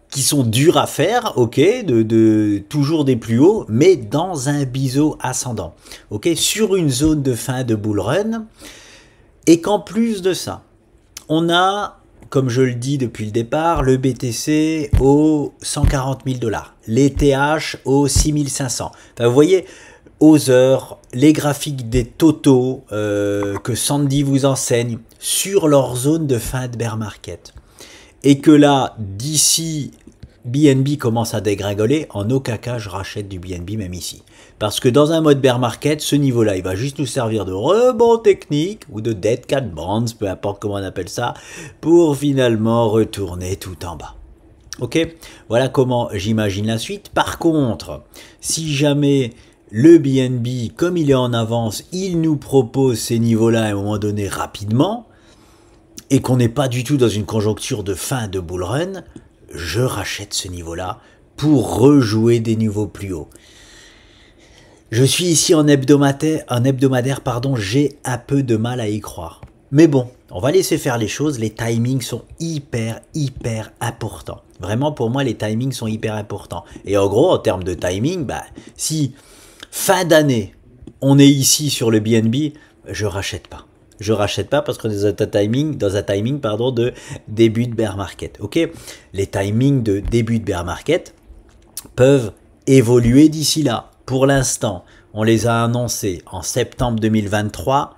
qui sont durs à faire, ok, toujours des plus hauts, mais dans un biseau ascendant, ok, sur une zone de fin de bull run, et qu'en plus de ça, on a, comme je le dis depuis le départ, le BTC aux 140 000 $, l'ETH aux 6 500. Enfin, vous voyez, aux heures, les graphiques des totaux que Sandy vous enseigne sur leur zone de fin de bear market. Et que là, d'ici, BNB commence à dégringoler, en aucun cas je rachète du BNB même ici. Parce que dans un mode bear market, ce niveau-là, il va juste nous servir de rebond technique ou de dead cat bonds, peu importe comment on appelle ça, pour finalement retourner tout en bas. Ok? Voilà comment j'imagine la suite. Par contre, si jamais le BNB, comme il est en avance, il nous propose ces niveaux-là à un moment donné rapidement, et qu'on n'est pas du tout dans une conjoncture de fin de bull run, je rachète ce niveau-là pour rejouer des niveaux plus hauts. Je suis ici en hebdomadaire, pardon, j'ai un peu de mal à y croire. Mais bon, on va laisser faire les choses, les timings sont hyper importants. Vraiment, pour moi, les timings sont hyper importants. Et en gros, en termes de timing, bah, si fin d'année, on est ici sur le BNB, je rachète pas. Je rachète pas parce qu'on est dans un timing de début de bear market. Ok, les timings de début de bear market peuvent évoluer d'ici là. Pour l'instant, on les a annoncés en septembre 2023.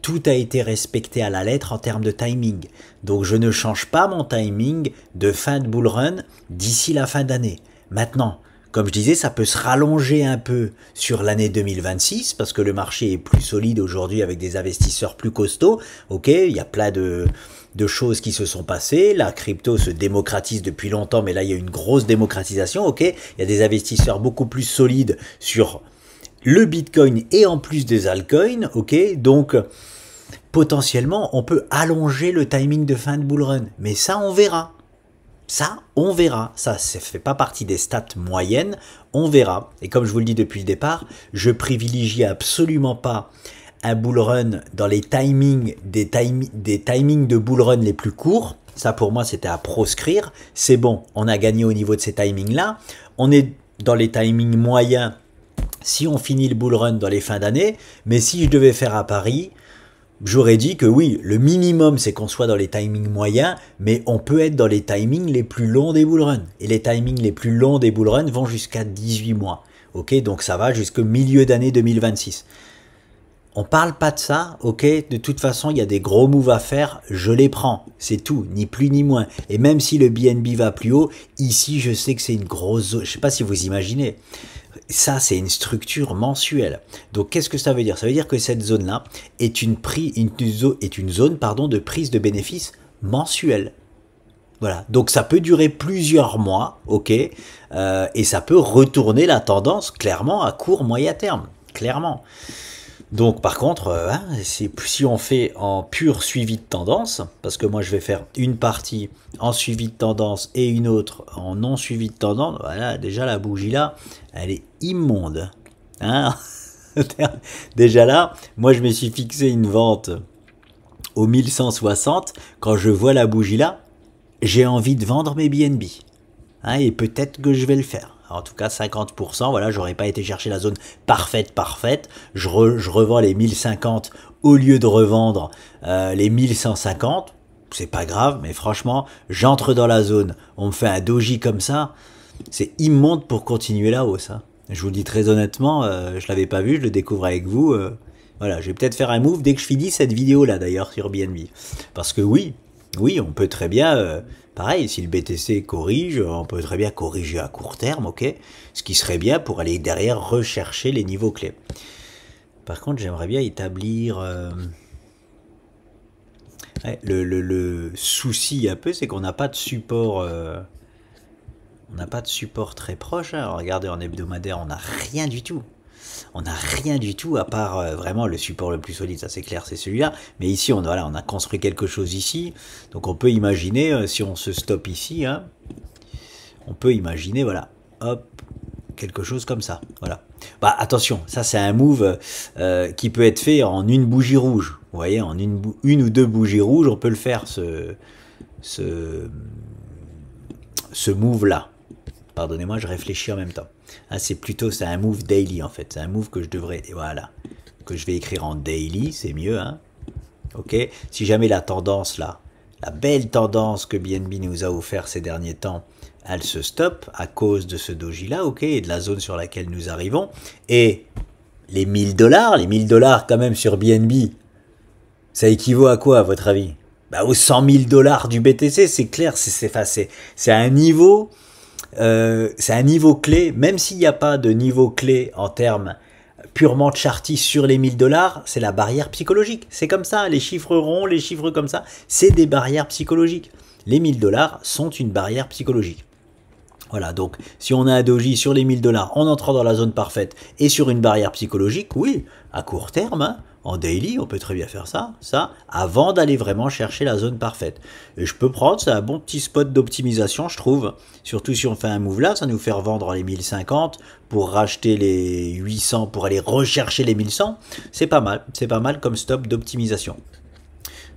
Tout a été respecté à la lettre en termes de timing. Donc je ne change pas mon timing de fin de bull run d'ici la fin d'année. Maintenant, comme je disais, ça peut se rallonger un peu sur l'année 2026 parce que le marché est plus solide aujourd'hui avec des investisseurs plus costauds. Ok, il y a plein de choses qui se sont passées. La crypto se démocratise depuis longtemps, mais là il y a une grosse démocratisation. Ok, il y a des investisseurs beaucoup plus solides sur le Bitcoin et en plus des altcoins. Ok, donc potentiellement on peut allonger le timing de fin de bull run, mais ça on verra. Ça, on verra. Ça ne fait pas partie des stats moyennes. On verra. Et comme je vous le dis depuis le départ, je privilégie absolument pas un bull run dans les timings, des timings de bull run les plus courts. Ça, pour moi, c'était à proscrire. C'est bon, on a gagné au niveau de ces timings-là. On est dans les timings moyens si on finit le bull run dans les fins d'année. Mais si je devais faire à Paris, j'aurais dit que oui, le minimum c'est qu'on soit dans les timings moyens, mais on peut être dans les timings les plus longs des bull runs. Et les timings les plus longs des bull runs vont jusqu'à 18 mois. Ok, donc ça va jusqu'au milieu d'année 2026. On parle pas de ça, ok, de toute façon il y a des gros moves à faire, je les prends, c'est tout, ni plus ni moins. Et même si le BNB va plus haut, ici je sais que c'est une grosse zone, je sais pas si vous imaginez. Ça, c'est une structure mensuelle. Donc, qu'est-ce que ça veut dire? Ça veut dire que cette zone-là est une zone de prise de bénéfices mensuelle. Voilà. Donc, ça peut durer plusieurs mois, ok, et ça peut retourner la tendance clairement à court, moyen terme, clairement. Donc par contre, si on fait en pur suivi de tendance, parce que moi je vais faire une partie en suivi de tendance et une autre en non suivi de tendance, voilà, déjà la bougie là, elle est immonde. Hein. Déjà là, moi je me suis fixé une vente au 1160, quand je vois la bougie là, j'ai envie de vendre mes BNB. Hein, et peut-être que je vais le faire. En tout cas 50%, voilà, j'aurais pas été chercher la zone parfaite, je revends les 1050 au lieu de revendre les 1150, c'est pas grave, mais franchement, j'entre dans la zone, on me fait un doji comme ça, c'est immonde pour continuer la hausse. Hein. Je vous le dis très honnêtement, je l'avais pas vu, je le découvre avec vous, voilà, je vais peut-être faire un move dès que je finis cette vidéo là d'ailleurs sur BNB, parce que oui, on peut très bien... pareil, si le BTC corrige, on peut très bien corriger à court terme, ok, ce qui serait bien pour aller derrière rechercher les niveaux clés. Par contre, j'aimerais bien établir... le souci un peu, c'est qu'on n'a pas de support... on n'a pas de support très proche. Hein. Alors, regardez, en hebdomadaire, on n'a rien du tout. On n'a rien du tout à part vraiment le support le plus solide, ça c'est clair, c'est celui-là. Mais ici, voilà, on a construit quelque chose ici. Donc on peut imaginer, si on se stoppe ici, hein, on peut imaginer, voilà, hop, quelque chose comme ça, voilà. Bah attention, ça c'est un move qui peut être fait en une bougie rouge. Vous voyez, en une ou deux bougies rouges, on peut le faire, ce move-là. Pardonnez-moi, je réfléchis en même temps. Ah, c'est un move daily en fait. C'est un move que je devrais, voilà, que je vais écrire en daily, c'est mieux, hein. Ok. Si jamais la tendance là, la belle tendance que BNB nous a offert ces derniers temps, elle se stoppe à cause de ce doji là, ok, et de la zone sur laquelle nous arrivons. Et les 1000 $, quand même sur BNB, ça équivaut à quoi à votre avis? Bah, aux 100 000 $ du BTC, c'est clair, c'est un niveau. C'est un niveau clé, même s'il n'y a pas de niveau clé en termes purement chartis sur les 1000 $, c'est la barrière psychologique. C'est comme ça, les chiffres ronds, les chiffres comme ça, c'est des barrières psychologiques. Les 1000 $ sont une barrière psychologique. Voilà, donc si on a un doji sur les 1000 $, en entrant dans la zone parfaite et sur une barrière psychologique, oui, à court terme, hein, en daily, on peut très bien faire ça, avant d'aller vraiment chercher la zone parfaite. Et je peux prendre, c'est un bon petit spot d'optimisation, je trouve. Surtout si on fait un move là, ça nous fait revendre les 1050 pour racheter les 800 pour aller rechercher les 1100. C'est pas mal comme stop d'optimisation.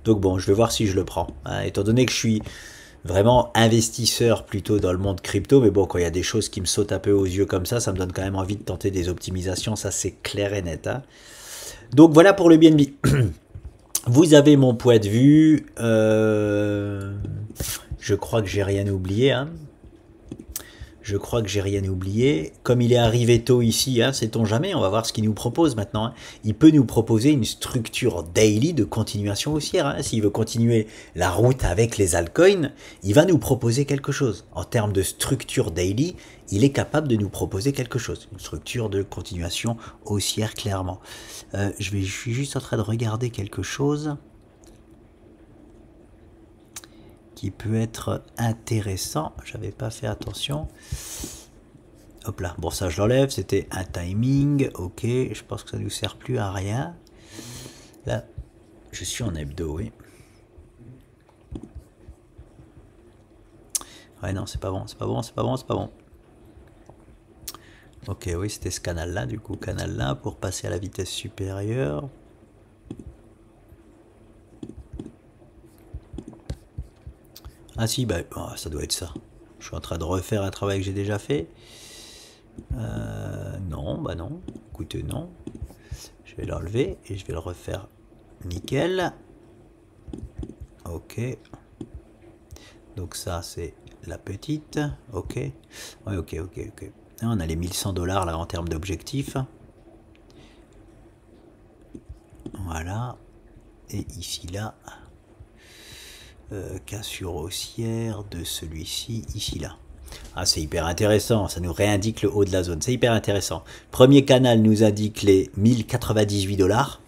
Donc bon, je vais voir si je le prends. Hein, étant donné que je suis vraiment investisseur plutôt dans le monde crypto, mais bon, quand il y a des choses qui me sautent un peu aux yeux comme ça me donne quand même envie de tenter des optimisations, ça c'est clair et net. Hein. Donc voilà pour le BNB. Vous avez mon point de vue. Je crois que j'ai rien oublié. Hein. Je crois que j'ai rien oublié. Comme il est arrivé tôt ici, hein, sait-on jamais, on va voir ce qu'il nous propose maintenant. Hein. Il peut nous proposer une structure daily de continuation haussière. Hein. S'il veut continuer la route avec les altcoins, il va nous proposer quelque chose. En termes de structure daily, il est capable de nous proposer quelque chose. Une structure de continuation haussière, clairement. Je suis juste en train de regarder quelque chose qui peut être intéressant. J'avais pas fait attention. Hop là, bon ça je l'enlève, c'était un timing, ok, je pense que ça ne nous sert plus à rien. Là, je suis en hebdo, oui. Ouais non, c'est pas bon, c'est pas bon, c'est pas bon, c'est pas bon. Ok, oui, c'était ce canal-là, du coup, canal-là, pour passer à la vitesse supérieure. Ah si, bah, oh, ça doit être ça. Je suis en train de refaire un travail que j'ai déjà fait. Non, bah non. Écoutez, non. Je vais l'enlever et je vais le refaire nickel. Ok. Donc ça, c'est la petite. Ok. Ouais, ok. On a les 1100 $ là en termes d'objectifs. Voilà. Et ici, là. Cassure haussière de celui-ci, ici là. Ah, c'est hyper intéressant, ça nous réindique le haut de la zone, c'est hyper intéressant. Premier canal nous indique les 1098 $.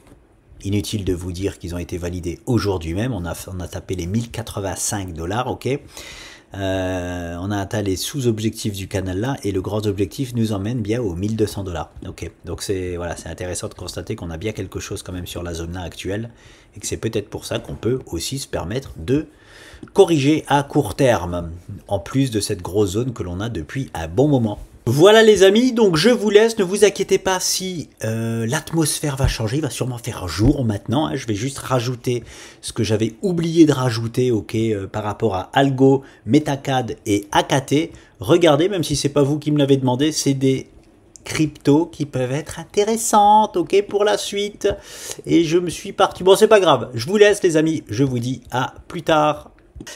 Inutile de vous dire qu'ils ont été validés aujourd'hui même, on a tapé les 1085 $, ok. On a atteint les sous-objectifs du canal là et le grand objectif nous emmène bien aux 1200 $. Ok, donc c'est voilà, c'est intéressant de constater qu'on a bien quelque chose quand même sur la zone là actuelle et que c'est peut-être pour ça qu'on peut aussi se permettre de corriger à court terme en plus de cette grosse zone que l'on a depuis un bon moment. Voilà les amis, donc je vous laisse, ne vous inquiétez pas si l'atmosphère va changer, il va sûrement faire jour maintenant, hein. Je vais juste rajouter ce que j'avais oublié de rajouter, ok, par rapport à Algo, Metacad et AKT. Regardez, même si c'est pas vous qui me l'avez demandé, c'est des cryptos qui peuvent être intéressantes, ok, pour la suite. Et je me suis parti, bon c'est pas grave, je vous laisse les amis, je vous dis à plus tard.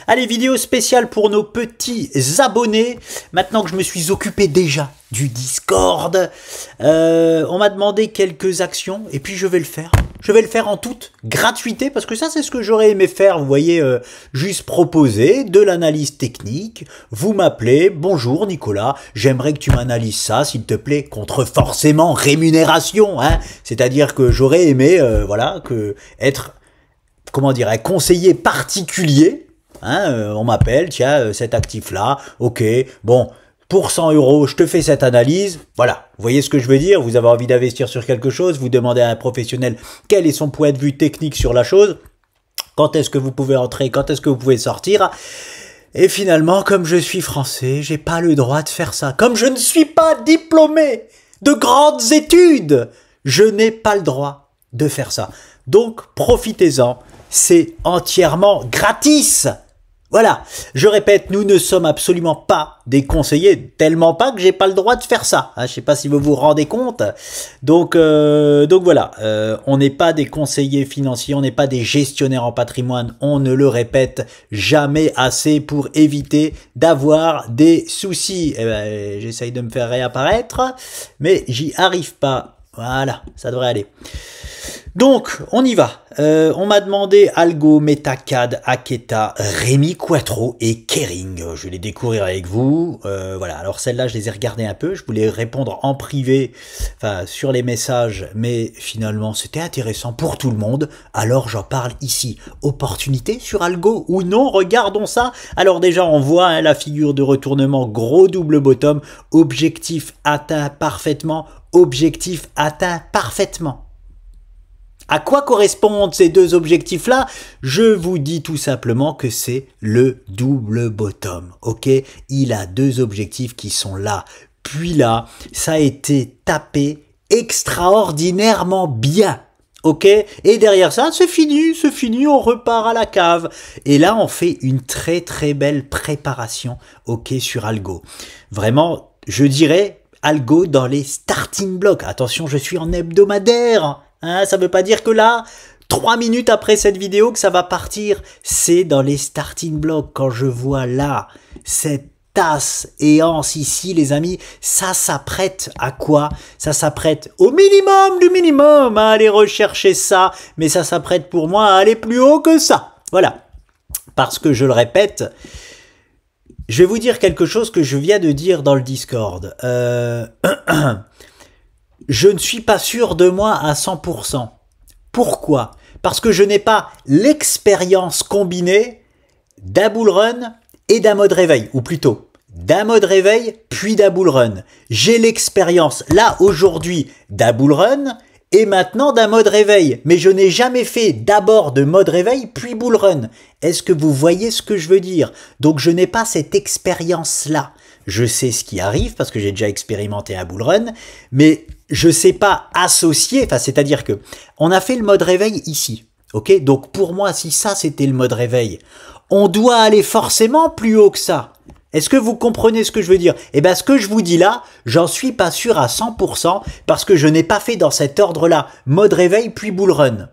Allez, vidéo spéciale pour nos petits abonnés. Maintenant que je me suis occupé déjà du Discord, on m'a demandé quelques actions et puis je vais le faire. Je vais le faire en toute gratuité parce que ça c'est ce que j'aurais aimé faire. Vous voyez, juste proposer de l'analyse technique. Vous m'appelez, bonjour Nicolas, j'aimerais que tu m'analyses ça s'il te plaît, contre forcément rémunération. Hein. C'est-à-dire que j'aurais aimé, voilà, être, comment dire, un conseiller particulier. Hein, on m'appelle, tiens, cet actif-là, ok, bon, pour 100 euros, je te fais cette analyse. Voilà, vous voyez ce que je veux dire? Vous avez envie d'investir sur quelque chose, vous demandez à un professionnel quel est son point de vue technique sur la chose, quand est-ce que vous pouvez entrer, quand est-ce que vous pouvez sortir. Et finalement, comme je suis français, j'ai pas le droit de faire ça. Comme je ne suis pas diplômé de grandes études, je n'ai pas le droit de faire ça. Donc, profitez-en, c'est entièrement gratis. Voilà, je répète, nous ne sommes absolument pas des conseillers, tellement pas que j'ai pas le droit de faire ça. Je sais pas si vous vous rendez compte. Donc voilà, on n'est pas des conseillers financiers, on n'est pas des gestionnaires en patrimoine. On ne le répète jamais assez pour éviter d'avoir des soucis. Eh ben, j'essaye de me faire réapparaître, mais j'y arrive pas. Voilà, ça devrait aller. Donc, on y va. On m'a demandé Algo, Metacad, Aketa, Rémi Quattro et Kering. Je vais les découvrir avec vous. Voilà, alors celles-là, je les ai regardées un peu. Je voulais répondre en privé, enfin sur les messages, mais finalement, c'était intéressant pour tout le monde. Alors, j'en parle ici. Opportunité sur Algo ou non? Regardons ça. Alors déjà, on voit la figure de retournement, gros double bottom, objectif atteint parfaitement, objectif atteint parfaitement. À quoi correspondent ces deux objectifs-là? Je vous dis tout simplement que c'est le double bottom, ok? Il a deux objectifs qui sont là, puis là, ça a été tapé extraordinairement bien, ok? Et derrière ça, c'est fini, on repart à la cave. Et là, on fait une très très belle préparation, ok, sur Algo. Vraiment, je dirais Algo dans les starting blocks. Attention, je suis en hebdomadaire. Ça veut pas dire que là, 3 minutes après cette vidéo, que ça va partir. C'est dans les starting blocks. Quand je vois là, cette tasse et anse ici, les amis, ça s'apprête à quoi? Ça s'apprête au minimum du minimum à aller rechercher ça. Mais ça s'apprête pour moi à aller plus haut que ça. Voilà. Parce que je le répète, je vais vous dire quelque chose que je viens de dire dans le Discord. Je ne suis pas sûr de moi à 100%. Pourquoi? Parce que je n'ai pas l'expérience combinée d'un bull run et d'un mode réveil, ou plutôt d'un mode réveil puis d'un bull run. J'ai l'expérience là aujourd'hui d'un bull run et maintenant d'un mode réveil, mais je n'ai jamais fait d'abord de mode réveil puis bull run. Est-ce que vous voyez ce que je veux dire? Donc je n'ai pas cette expérience-là. Je sais ce qui arrive parce que j'ai déjà expérimenté un bull run, mais je sais pas associer, enfin c'est-à-dire que on a fait le mode réveil ici, ok? Donc pour moi, si ça c'était le mode réveil, on doit aller forcément plus haut que ça. Est-ce que vous comprenez ce que je veux dire? Eh bien ce que je vous dis là, j'en suis pas sûr à 100% parce que je n'ai pas fait dans cet ordre-là, mode réveil puis bull run.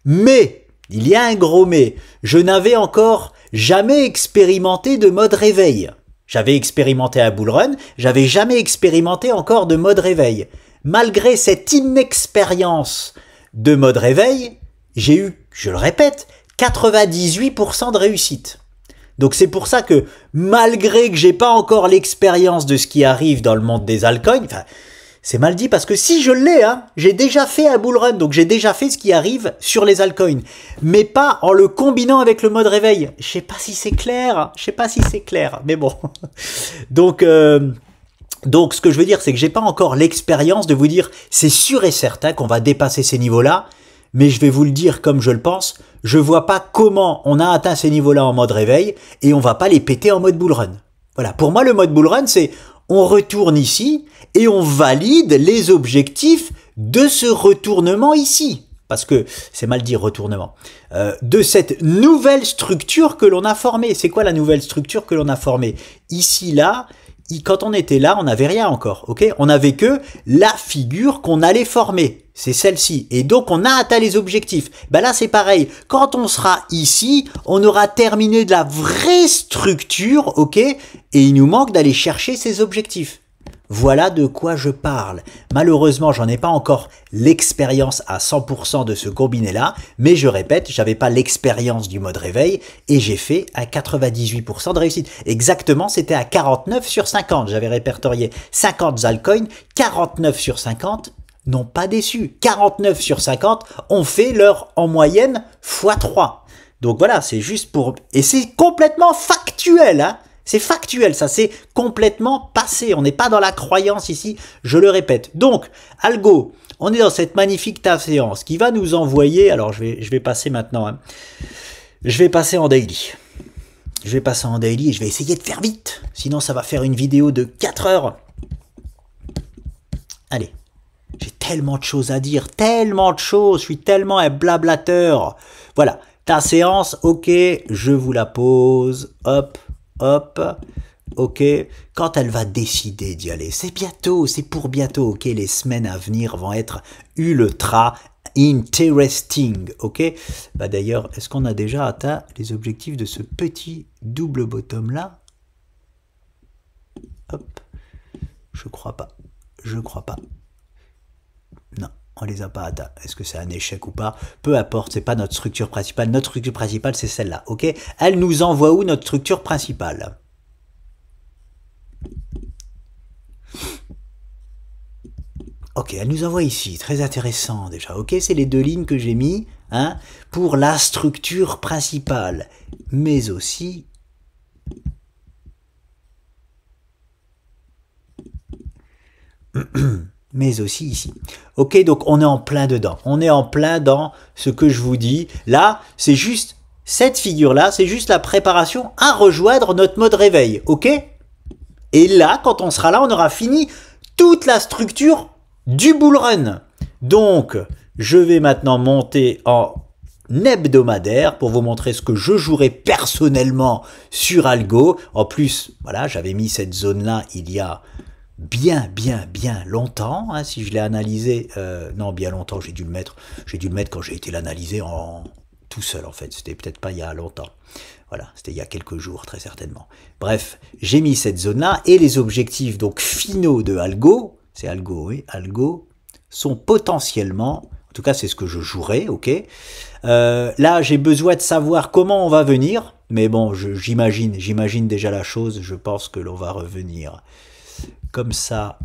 Mais, il y a un gros mais, je n'avais encore jamais expérimenté de mode réveil. J'avais expérimenté un bull run, j'avais jamais expérimenté encore de mode réveil. Malgré cette inexpérience de mode réveil, j'ai eu, je le répète, 98% de réussite. Donc c'est pour ça que malgré que j'ai pas encore l'expérience de ce qui arrive dans le monde des altcoins, enfin c'est mal dit parce que si je l'ai, j'ai déjà fait un bull run, donc j'ai déjà fait ce qui arrive sur les altcoins, mais pas en le combinant avec le mode réveil. Je sais pas si c'est clair, mais bon. Donc ce que je veux dire, c'est que j'ai pas encore l'expérience de vous dire c'est sûr et certain qu'on va dépasser ces niveaux-là, mais je vais vous le dire comme je le pense, je vois pas comment on a atteint ces niveaux-là en mode réveil et on va pas les péter en mode bull run. Voilà, pour moi le mode bull run c'est on retourne ici et on valide les objectifs de ce retournement ici. Parce que, c'est mal dit retournement, de cette nouvelle structure que l'on a formée. C'est quoi la nouvelle structure que l'on a formée? Ici, là, quand on était là, on n'avait rien encore, ok? On n'avait que la figure qu'on allait former. C'est celle-ci. Et donc, on a atteint les objectifs. Ben là, c'est pareil. Quand on sera ici, on aura terminé de la vraie structure, ok? Et il nous manque d'aller chercher ces objectifs. Voilà de quoi je parle. Malheureusement, j'en ai pas encore l'expérience à 100% de ce combiné-là, mais je répète, j'avais pas l'expérience du mode réveil et j'ai fait à 98% de réussite. Exactement, c'était à 49 sur 50. J'avais répertorié 50 altcoins, 49 sur 50 n'ont pas déçu. 49 sur 50 ont fait leur en moyenne x3. Donc voilà, c'est juste pour... Et c'est complètement factuel, hein. C'est factuel, ça, c'est complètement passé. On n'est pas dans la croyance ici, je le répète. Donc, Algo, on est dans cette magnifique séance qui va nous envoyer, alors je vais passer maintenant, hein. Je vais passer en daily. Je vais passer en daily et je vais essayer de faire vite. Sinon, ça va faire une vidéo de 4 heures. Allez, j'ai tellement de choses à dire, tellement de choses, je suis tellement un blablateur. Voilà, ta séance, ok, je vous la pose, hop, hop, ok. Quand elle va décider d'y aller, c'est bientôt, c'est pour bientôt, ok. Les semaines à venir vont être ultra interesting, ok. Bah d'ailleurs, est-ce qu'on a déjà atteint les objectifs de ce petit double bottom là? Hop, je crois pas. Je crois pas. Non, on les a pas atteints. Est-ce que c'est un échec ou pas? Peu importe, c'est pas notre structure principale. Notre structure principale, c'est celle-là, ok? Elle nous envoie où notre structure principale? Ok, elle nous envoie ici. Très intéressant déjà, ok? C'est les deux lignes que j'ai mis, hein, pour la structure principale. Mais aussi... mais aussi ici. Ok, donc on est en plein dedans. On est en plein dans ce que je vous dis. Là, c'est juste, cette figure-là, c'est juste la préparation à rejoindre notre mode réveil. Ok? Et là, quand on sera là, on aura fini toute la structure du bull run. Donc, je vais maintenant monter en hebdomadaire pour vous montrer ce que je jouerai personnellement sur Algo. En plus, voilà, j'avais mis cette zone-là il y a... bien longtemps, hein, si je l'ai analysé, non, bien longtemps, j'ai dû le mettre quand j'ai été l'analyser en tout seul, en fait, c'était peut-être pas il y a longtemps, voilà, c'était il y a quelques jours, très certainement. Bref, j'ai mis cette zone-là, et les objectifs, donc, finaux de Algo, c'est Algo, oui, Algo, sont potentiellement, en tout cas, c'est ce que je jouerai, ok, là, j'ai besoin de savoir comment on va venir, mais bon, j'imagine déjà la chose, je pense que l'on va revenir comme ça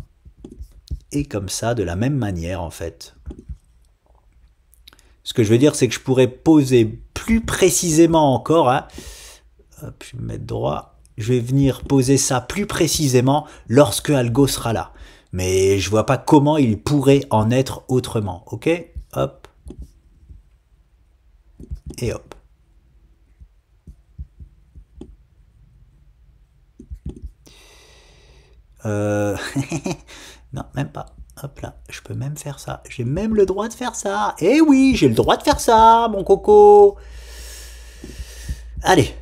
et comme ça, de la même manière en fait. Ce que je veux dire, c'est que je pourrais poser plus précisément encore, hein. Hop, je vais me mettre droit, je vais venir poser ça plus précisément lorsque Algo sera là. Mais je vois pas comment il pourrait en être autrement, ok? Hop. Et hop. Non, même pas. Hop là, je peux même faire ça. J'ai même le droit de faire ça. Eh oui, j'ai le droit de faire ça, mon coco. Allez,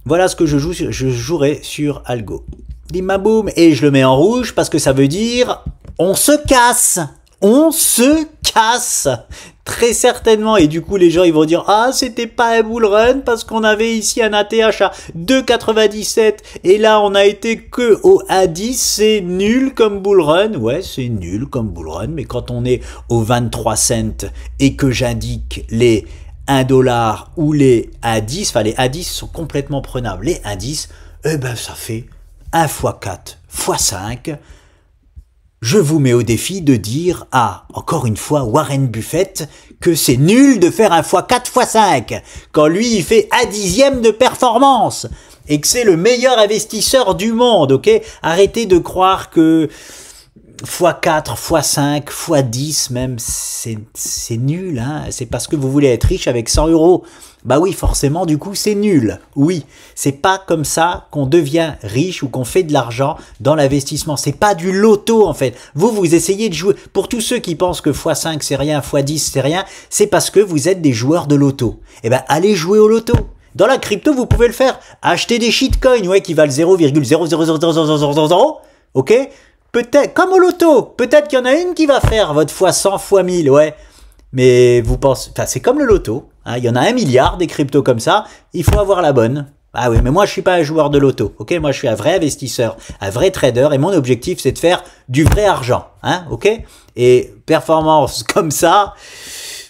voilà ce que je jouerai sur Algo. Dimaboum, et je le mets en rouge parce que ça veut dire on se casse. On se casse. Très certainement, et du coup les gens ils vont dire ah c'était pas un bull run parce qu'on avait ici un ATH à 2,97 et là on a été que au A10, c'est nul comme bull run. Ouais, c'est nul comme bull run, mais quand on est au 23 cents et que j'indique les 1 dollar ou les A10, enfin les A10 sont complètement prenables, les A10, eh ben ça fait 1 x 4 x 5. Je vous mets au défi de dire à, encore une fois, Warren Buffett, que c'est nul de faire 1 x 4 x 5, quand lui il fait 1/10 de performance, et que c'est le meilleur investisseur du monde, ok? Arrêtez de croire que x4, x5, x10 même, c'est nul, hein? C'est parce que vous voulez être riche avec 100 €. Bah oui, forcément, du coup, c'est nul. Oui, c'est pas comme ça qu'on devient riche ou qu'on fait de l'argent dans l'investissement. C'est pas du loto, en fait. Vous essayez de jouer. Pour tous ceux qui pensent que x5 c'est rien, x10 c'est rien, c'est parce que vous êtes des joueurs de loto. Eh ben, allez jouer au loto. Dans la crypto, vous pouvez le faire. Acheter des shitcoins, ouais, qui valent 0,0000000, ok? Peut-être, comme au loto, peut-être qu'il y en a une qui va faire votre x100, x1000, ouais. Mais vous pensez, enfin, c'est comme le loto, hein, il y en a 1 milliard des cryptos comme ça, il faut avoir la bonne. Ah oui, mais moi je suis pas un joueur de loto, ok? Moi je suis un vrai investisseur, un vrai trader, et mon objectif c'est de faire du vrai argent, hein, ok? Et performance comme ça,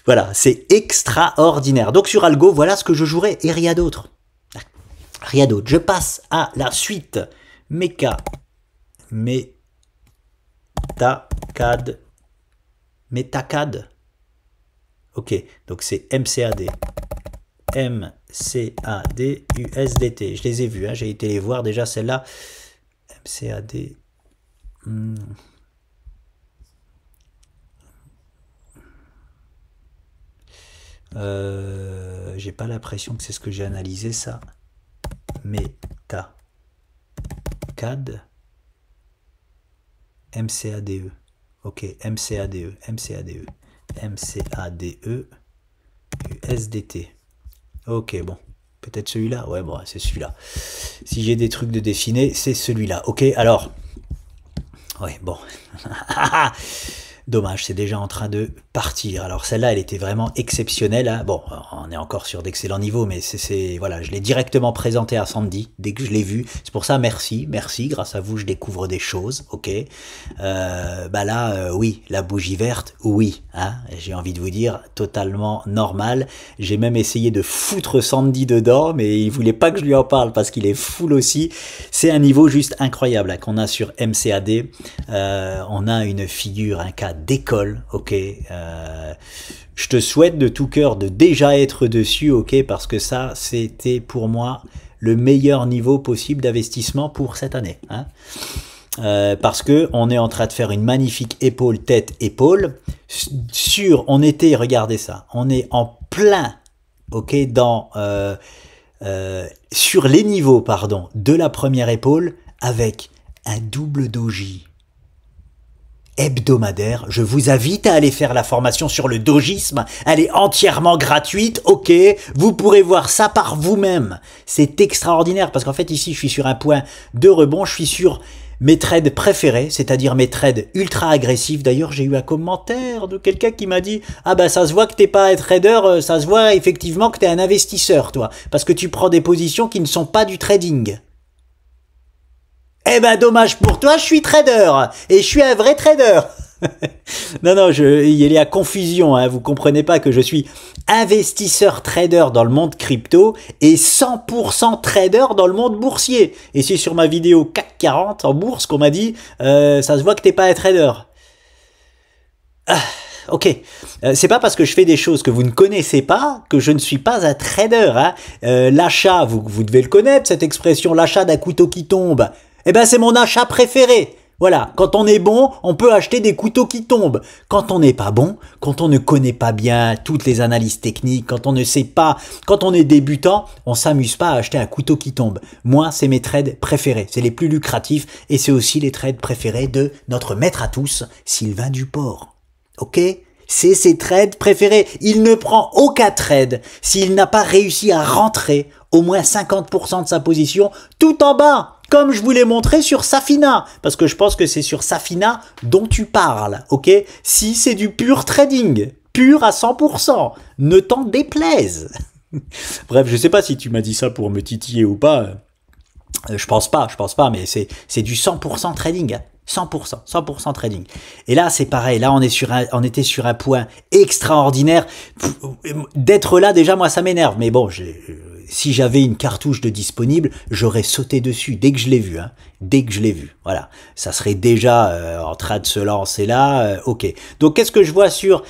voilà, c'est extraordinaire. Donc sur Algo, voilà ce que je jouerai, et rien d'autre. Rien d'autre. Je passe à la suite. Metacad. Ok, donc c'est MCAD. MCAD. MCAD, USDT. Je les ai vus, hein, j'ai été les voir déjà, celle-là. MCAD. J'ai pas l'impression que c'est ce que j'ai analysé, ça. Meta. CAD. MCADE. Ok, MCADE. MCADE. MCADE. USDT. Ok, bon. Peut-être celui-là. Ouais, bon, c'est celui-là. Si j'ai des trucs de dessiner, c'est celui-là. Ok, alors. Ouais, bon. Dommage, c'est déjà en train de partir. Alors celle-là, elle était vraiment exceptionnelle. Hein. Bon, on est encore sur d'excellents niveaux, mais voilà, je l'ai directement présenté à Sandy dès que je l'ai vu. C'est pour ça, merci. Grâce à vous, je découvre des choses. Ok. Bah là, oui, la bougie verte, oui. Hein, j'ai envie de vous dire, totalement normal. J'ai même essayé de foutre Sandy dedans, mais il voulait pas que je lui en parle parce qu'il est full aussi. C'est un niveau juste incroyable hein, qu'on a sur MCAD. On a une figure, un cas d'école, ok. Je te souhaite de tout cœur de déjà être dessus, ok, parce que ça, c'était pour moi le meilleur niveau possible d'investissement pour cette année. Hein. Parce que on est en train de faire une magnifique épaule, tête, épaule. On était, regardez ça, on est en plein, ok, sur les niveaux, pardon, de la première épaule avec un double doji hebdomadaire. Je vous invite à aller faire la formation sur le dogisme. Elle est entièrement gratuite, ok. Vous pourrez voir ça par vous-même. C'est extraordinaire parce qu'en fait ici je suis sur un point de rebond. Je suis sur mes trades préférés, c'est-à-dire mes trades ultra agressifs. D'ailleurs j'ai eu un commentaire de quelqu'un qui m'a dit « Ah bah ça se voit que t'es pas un trader, ça se voit effectivement que t'es un investisseur toi. Parce que tu prends des positions qui ne sont pas du trading. » Eh ben dommage pour toi, je suis trader et je suis un vrai trader. Non, il y a confusion, hein, vous comprenez pas que je suis investisseur trader dans le monde crypto et 100% trader dans le monde boursier. Et c'est sur ma vidéo CAC 40 en bourse qu'on m'a dit ça se voit que t'es pas un trader. Ah. Ok, c'est pas parce que je fais des choses que vous ne connaissez pas que je ne suis pas un trader. Hein. L'achat, vous devez le connaître, cette expression, l'achat d'un couteau qui tombe. Eh ben c'est mon achat préféré. Voilà, quand on est bon, on peut acheter des couteaux qui tombent. Quand on n'est pas bon, quand on ne connaît pas bien toutes les analyses techniques, quand on ne sait pas, quand on est débutant, on s'amuse pas à acheter un couteau qui tombe. Moi, c'est mes trades préférés, c'est les plus lucratifs et c'est aussi les trades préférés de notre maître à tous, Sylvain Duport. Ok ? C'est ses trades préférés. Il ne prend aucun trade s'il n'a pas réussi à rentrer au moins 50% de sa position tout en bas. Comme je vous l'ai montré sur Safina, parce que je pense que c'est sur Safina dont tu parles, ok? Si c'est du pur trading, pur à 100%, ne t'en déplaise. Bref, je sais pas si tu m'as dit ça pour me titiller ou pas. Je pense pas, mais c'est du 100% trading. 100% trading. Et là, c'est pareil. Là, on était sur un point extraordinaire. D'être là, déjà, moi, ça m'énerve. Mais bon, si j'avais une cartouche de disponible, j'aurais sauté dessus dès que je l'ai vu. Hein. Dès que je l'ai vu. Voilà. Ça serait déjà en train de se lancer là. Ok. Donc, qu'est-ce que je vois sur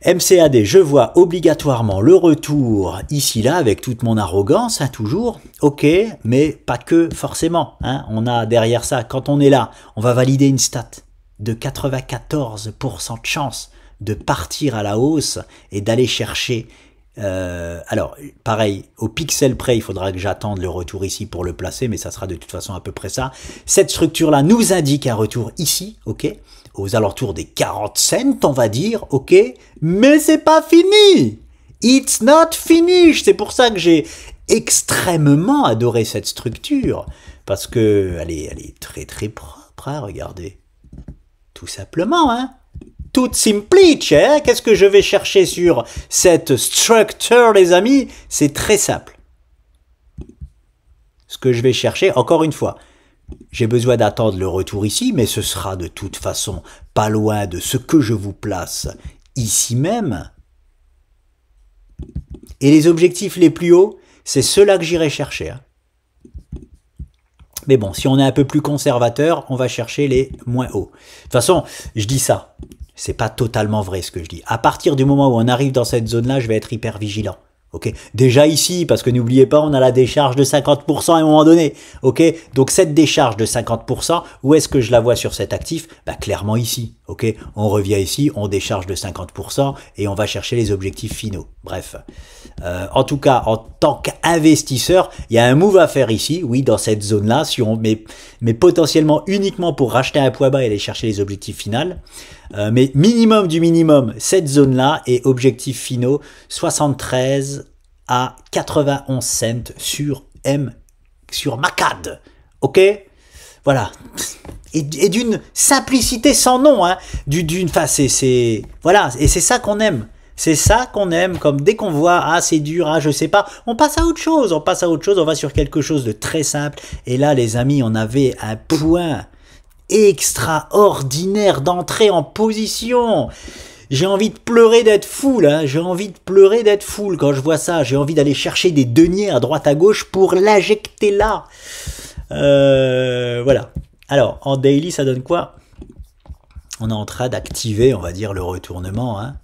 MCAD? Je vois obligatoirement le retour ici, là, avec toute mon arrogance, hein, toujours. Ok, mais pas que forcément. Hein. On a derrière ça, quand on est là, on va valider une stat de 94% de chance de partir à la hausse et d'aller chercher... alors, pareil, au pixel près, il faudra que j'attende le retour ici pour le placer, mais ça sera de toute façon à peu près ça. Cette structure-là nous indique un retour ici, ok, aux alentours des 40 cents, on va dire, ok, mais c'est pas fini. It's not finished. C'est pour ça que j'ai extrêmement adoré cette structure, parce que elle est très très propre, hein, regardez, tout simplement, hein. Tout simplice, hein. Qu'est-ce que je vais chercher sur cette structure, les amis? C'est très simple. Ce que je vais chercher, encore une fois, j'ai besoin d'attendre le retour ici, mais ce sera de toute façon pas loin de ce que je vous place ici même. Et les objectifs les plus hauts, c'est ceux-là que j'irai chercher. Hein. Mais bon, si on est un peu plus conservateur, on va chercher les moins hauts. De toute façon, je dis ça. C'est pas totalement vrai ce que je dis. À partir du moment où on arrive dans cette zone-là, je vais être hyper vigilant. Ok, déjà ici, parce que n'oubliez pas, on a la décharge de 50% à un moment donné. Ok, donc cette décharge de 50%, où est-ce que je la vois sur cet actif? Bah clairement ici. Ok, on revient ici, on décharge de 50% et on va chercher les objectifs finaux. Bref, en tout cas, en tant qu'investisseur, il y a un move à faire ici, oui, dans cette zone-là, si on mais potentiellement uniquement pour racheter un poids bas et aller chercher les objectifs finaux. Mais minimum du minimum, cette zone-là et objectifs finaux 73 à 91 cents sur MACD. Ok, voilà. Et d'une simplicité sans nom, hein. Voilà, et c'est ça qu'on aime. C'est ça qu'on aime, comme dès qu'on voit, ah c'est dur, ah je sais pas, on passe à autre chose, on va sur quelque chose de très simple. Et là les amis, on avait un point extraordinaire d'entrée en position. J'ai envie de pleurer d'être fou là, j'ai envie de pleurer d'être fou quand je vois ça, j'ai envie d'aller chercher des deniers à droite à gauche pour l'injecter là. Voilà. Alors, en daily, ça donne quoi? On est en train d'activer, on va dire, le retournement, hein.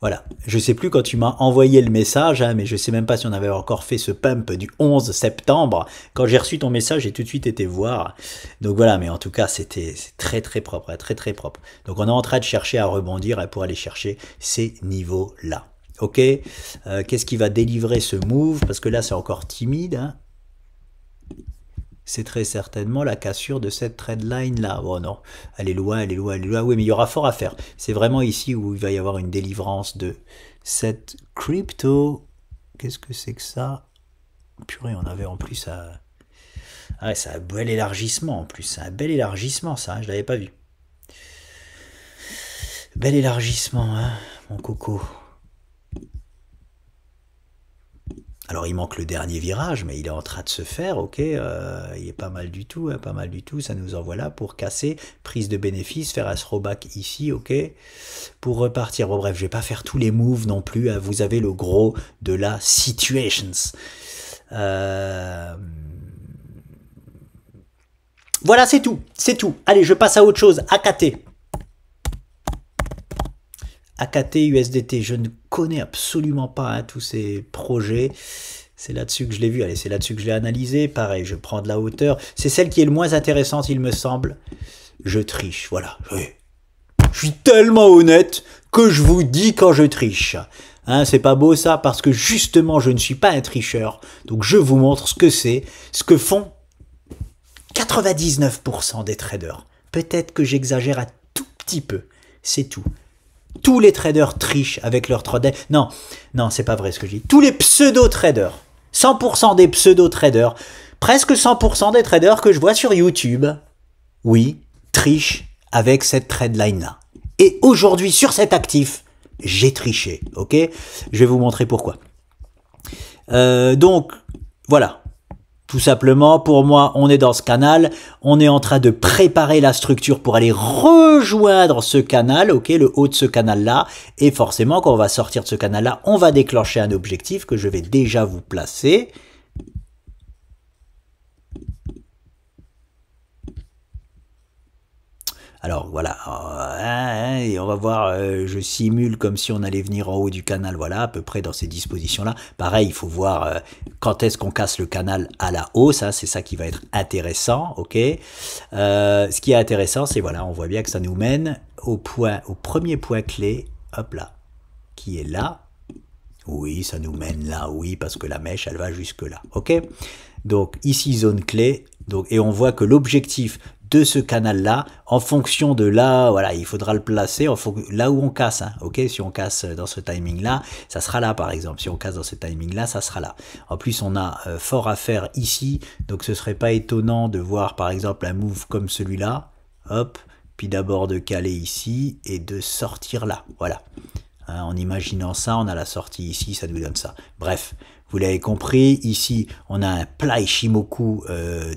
Voilà, je sais plus quand tu m'as envoyé le message, hein, mais je sais même pas si on avait encore fait ce pump du 11 septembre. Quand j'ai reçu ton message, j'ai tout de suite été voir. Donc voilà, mais en tout cas, c'est très très propre, hein, très très propre. Donc on est en train de chercher à rebondir pour aller chercher ces niveaux-là. Ok, qu'est-ce qui va délivrer ce move? Parce que là, c'est encore timide, hein. C'est très certainement la cassure de cette trendline là. Oh non, elle est loin, elle est loin, elle est loin. Oui, mais il y aura fort à faire. C'est vraiment ici où il va y avoir une délivrance de cette crypto. Qu'est-ce que c'est que ça? Purée, on avait en plus un... Ah ouais, c'est un bel élargissement en plus. C'est un bel élargissement ça, hein, je l'avais pas vu. Bel élargissement, hein, mon coco. Alors il manque le dernier virage, mais il est en train de se faire, ok, il est pas mal du tout, hein, pas mal du tout, ça nous envoie là pour casser, prise de bénéfice, faire un throwback ici, ok, pour repartir. Bon bref, je vais pas faire tous les moves non plus, hein, vous avez le gros de la situations. Voilà, c'est tout, c'est tout. Allez, je passe à autre chose, AKT. AKT, USDT, je ne connais absolument pas hein, tous ces projets. C'est là-dessus que je l'ai vu, allez, c'est là-dessus que je l'ai analysé. Pareil, je prends de la hauteur. C'est celle qui est le moins intéressante, il me semble. Je triche, voilà. Oui. Je suis tellement honnête que je vous dis quand je triche. Hein, c'est pas beau ça, parce que justement, je ne suis pas un tricheur. Donc je vous montre ce que c'est, ce que font 99% des traders. Peut-être que j'exagère un tout petit peu, c'est tout. Tous les traders trichent avec leur trade. Non, non, c'est pas vrai ce que je dis. Tous les pseudo-traders, 100% des pseudo-traders, presque 100% des traders que je vois sur YouTube, oui, trichent avec cette trade line-là. Et aujourd'hui, sur cet actif, j'ai triché, ok? Je vais vous montrer pourquoi. Donc, voilà. Tout simplement, pour moi, on est dans ce canal, on est en train de préparer la structure pour aller rejoindre ce canal, ok, le haut de ce canal-là, et forcément, quand on va sortir de ce canal-là, on va déclencher un objectif que je vais déjà vous placer. Alors voilà, et on va voir, je simule comme si on allait venir en haut du canal, voilà, à peu près dans ces dispositions-là. Pareil, il faut voir quand est-ce qu'on casse le canal à la hausse, hein, c'est ça qui va être intéressant, ok. Ce qui est intéressant, c'est voilà, on voit bien que ça nous mène au premier point clé, hop là, qui est là. Oui, ça nous mène là, oui, parce que la mèche, elle va jusque là, ok. Donc ici, zone clé, donc, et on voit que l'objectif de ce canal-là, en fonction de là, voilà, il faudra le placer là où on casse, hein, ok. Si on casse dans ce timing-là, ça sera là, par exemple. Si on casse dans ce timing-là, ça sera là. En plus, on a fort à faire ici, donc ce serait pas étonnant de voir, par exemple, un move comme celui-là, hop, puis d'abord de caler ici et de sortir là, voilà. Hein, en imaginant ça, on a la sortie ici, ça nous donne ça. Bref, vous l'avez compris, ici, on a un plat Ishimoku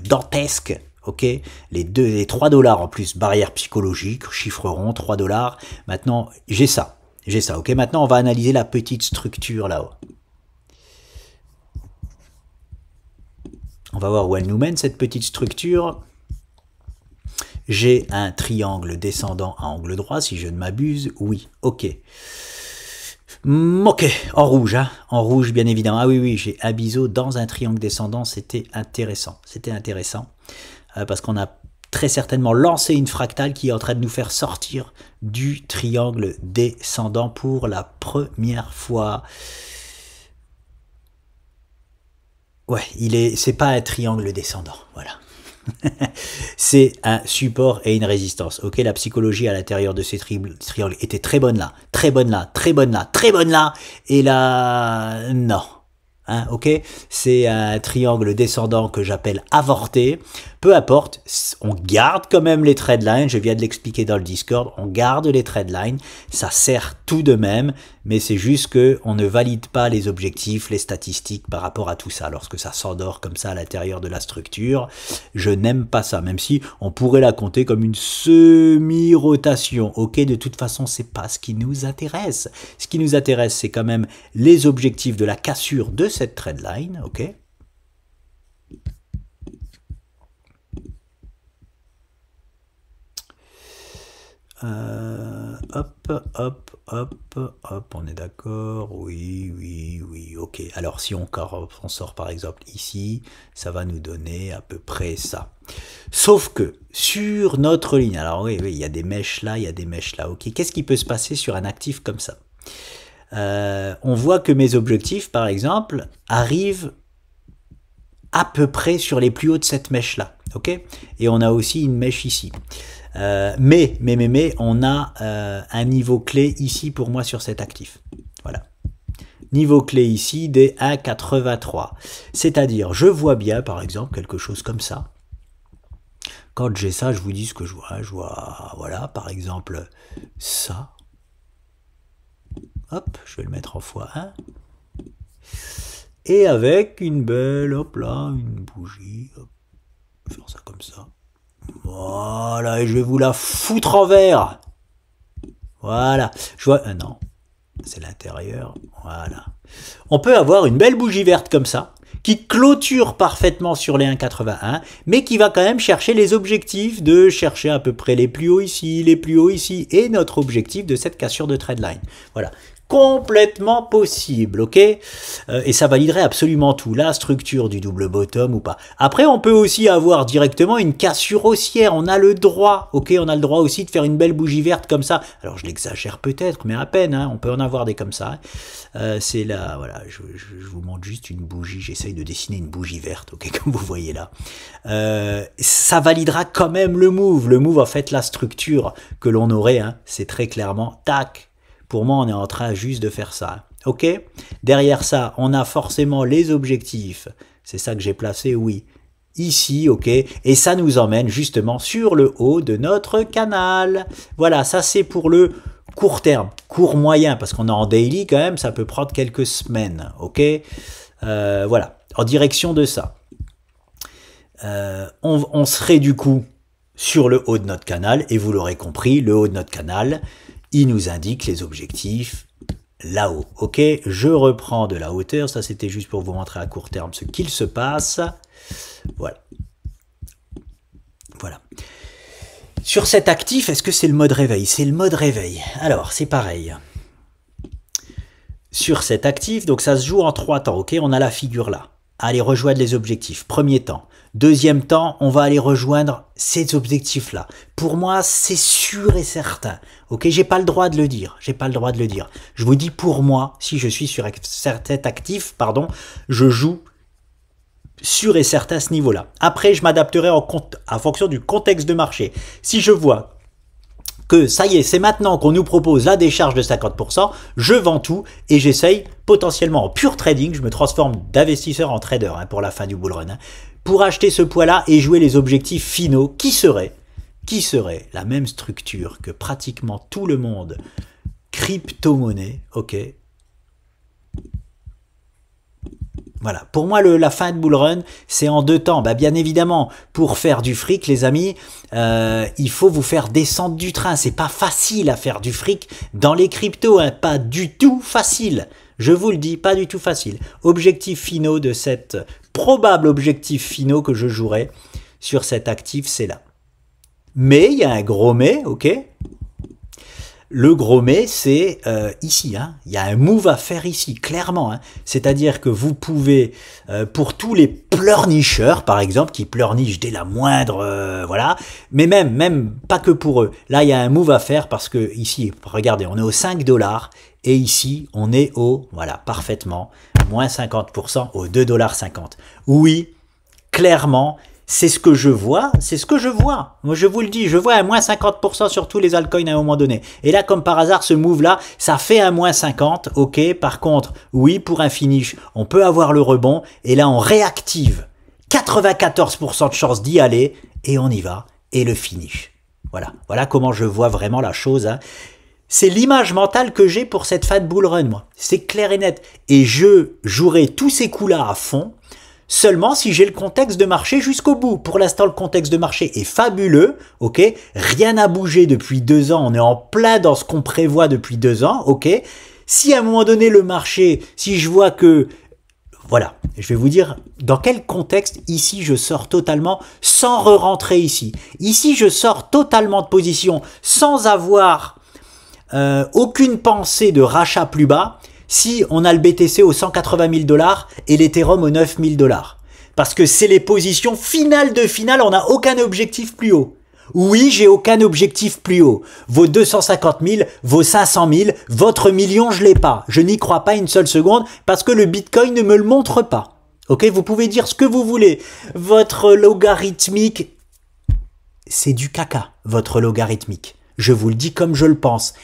dantesque. Ok, les 3 $ en plus, barrière psychologique, chiffre rond, 3 $. Maintenant, j'ai ça, ok. Maintenant, on va analyser la petite structure là-haut. On va voir où elle nous mène, cette petite structure. J'ai un triangle descendant à angle droit, si je ne m'abuse, oui, ok. Ok, en rouge, hein, en rouge bien évidemment. Ah oui, oui, j'ai Abiso dans un triangle descendant, c'était intéressant. C'était intéressant parce qu'on a très certainement lancé une fractale qui est en train de nous faire sortir du triangle descendant pour la première fois. Ouais, c'est pas un triangle descendant, voilà. C'est un support et une résistance. Ok, la psychologie à l'intérieur de ces triangles était très bonne là, très bonne là, très bonne là, très bonne là, et là, non. Hein, ok, c'est un triangle descendant que j'appelle avorté. Peu importe, on garde quand même les trendlines, je viens de l'expliquer dans le Discord, on garde les trendlines, ça sert tout de même, mais c'est juste que on ne valide pas les objectifs, les statistiques par rapport à tout ça, lorsque ça s'endort comme ça à l'intérieur de la structure. Je n'aime pas ça, même si on pourrait la compter comme une semi-rotation. Ok, de toute façon, c'est pas ce qui nous intéresse. Ce qui nous intéresse, c'est quand même les objectifs de la cassure de cette trendline, ok. Hop, on est d'accord, oui, ok. Alors si on sort par exemple ici, ça va nous donner à peu près ça. Sauf que sur notre ligne, alors oui, il y a des mèches là, il y a des mèches là, ok. Qu'est-ce qui peut se passer sur un actif comme ça? On voit que mes objectifs, par exemple, arrivent à peu près sur les plus hauts de cette mèche là, ok. Et on a aussi une mèche ici. Mais on a un niveau clé ici pour moi sur cet actif. Voilà. Niveau clé ici des 1,83. C'est-à-dire, je vois bien, par exemple, quelque chose comme ça. Quand j'ai ça, je vous dis ce que je vois. Je vois, voilà, par exemple, ça. Hop, je vais le mettre en x1. Et avec une belle, hop là, une bougie. Hop, je vais faire ça comme ça. Voilà, et je vais vous la foutre en vert. Voilà. Je vois... non, c'est l'intérieur. Voilà. On peut avoir une belle bougie verte comme ça, qui clôture parfaitement sur les 1,81, mais qui va quand même chercher les objectifs de chercher à peu près les plus hauts ici, les plus hauts ici, et notre objectif de cette cassure de trendline. Voilà. Complètement possible, ok, et ça validerait absolument tout, la structure du double bottom ou pas. Après, on peut aussi avoir directement une cassure haussière, on a le droit, ok, on a le droit aussi de faire une belle bougie verte comme ça. Alors, je l'exagère peut-être, mais à peine, hein, on peut en avoir des comme ça. C'est là, voilà, je vous montre juste une bougie, j'essaye de dessiner une bougie verte, ok, comme vous voyez là. Ça validera quand même le move en fait, la structure que l'on aurait, hein, c'est très clairement, tac. Pour moi, on est en train juste de faire ça. Ok. Derrière ça, on a forcément les objectifs. C'est ça que j'ai placé, oui. Ici, ok. Et ça nous emmène justement sur le haut de notre canal. Voilà, ça c'est pour le court terme. Court moyen, parce qu'on est en daily quand même, ça peut prendre quelques semaines. Ok. Voilà, en direction de ça. On serait du coup sur le haut de notre canal. Et vous l'aurez compris, le haut de notre canal, il nous indique les objectifs là-haut. Ok, je reprends de la hauteur. Ça, c'était juste pour vous montrer à court terme ce qu'il se passe. Voilà. Voilà. Sur cet actif, est-ce que c'est le mode réveil? C'est le mode réveil. Alors, c'est pareil. Sur cet actif, donc ça se joue en 3 temps. Ok, on a la figure là. Aller rejoindre les objectifs. Premier temps. Deuxième temps, on va aller rejoindre ces objectifs-là. Pour moi, c'est sûr et certain. Ok, j'ai pas le droit de le dire. J'ai pas le droit de le dire. Je vous dis pour moi, si je suis sur cet actif, pardon, je joue sûr et certain à ce niveau-là. Après, je m'adapterai en fonction du contexte de marché. Si je vois que ça y est, c'est maintenant qu'on nous propose la décharge de 50%, je vends tout et j'essaye potentiellement en pure trading, je me transforme d'investisseur en trader hein, pour la fin du bull run, hein, pour acheter ce poids-là et jouer les objectifs finaux qui seraient la même structure que pratiquement tout le monde crypto-monnaie, ok. Voilà, pour moi, la fin de bull run, c'est en 2 temps. Bah, bien évidemment, pour faire du fric, les amis, il faut vous faire descendre du train. C'est pas facile à faire du fric dans les cryptos, hein, pas du tout facile. Je vous le dis, pas du tout facile. Objectifs finaux de cette probable objectif finaux que je jouerai sur cet actif, c'est là. Mais, il y a un gros mais, ok. le gros mais, c'est ici. Hein. Il y a un move à faire ici, clairement. Hein. C'est-à-dire que vous pouvez, pour tous les pleurnicheurs, par exemple, qui pleurnichent dès la moindre, voilà, mais même pas que pour eux. Là, il y a un move à faire parce que ici, regardez, on est aux 5 $ et ici, on est au, voilà, parfaitement, moins 50%, au 2,50 $. Oui, clairement, c'est ce que je vois, c'est ce que je vois. Moi, je vous le dis, je vois un moins 50% sur tous les altcoins à un moment donné. Et là, comme par hasard, ce move-là, ça fait un moins 50, ok. Par contre, oui, pour un finish, on peut avoir le rebond. Et là, on réactive 94% de chance d'y aller. Et on y va. Et le finish. Voilà. Voilà comment je vois vraiment la chose. Hein. C'est l'image mentale que j'ai pour cette fat bull run, moi. C'est clair et net. Et je jouerai tous ces coups-là à fond. Seulement si j'ai le contexte de marché jusqu'au bout. Pour l'instant, le contexte de marché est fabuleux, ok. Rien n'a bougé depuis 2 ans, on est en plein dans ce qu'on prévoit depuis 2 ans, ok. Si à un moment donné, le marché, si je vois que... Voilà, je vais vous dire dans quel contexte ici je sors totalement sans re-rentrer ici. Ici, je sors totalement de position sans avoir aucune pensée de rachat plus bas. Si on a le BTC aux 180 000 $ et l'Ethereum aux 9 000 $. Parce que c'est les positions finales de finale, on n'a aucun objectif plus haut. Oui, j'ai aucun objectif plus haut. Vos 250 000, vos 500 000, votre million, je l'ai pas. Je n'y crois pas une seule seconde parce que le Bitcoin ne me le montre pas. Ok, vous pouvez dire ce que vous voulez. Votre logarithmique, c'est du caca, votre logarithmique. Je vous le dis comme je le pense.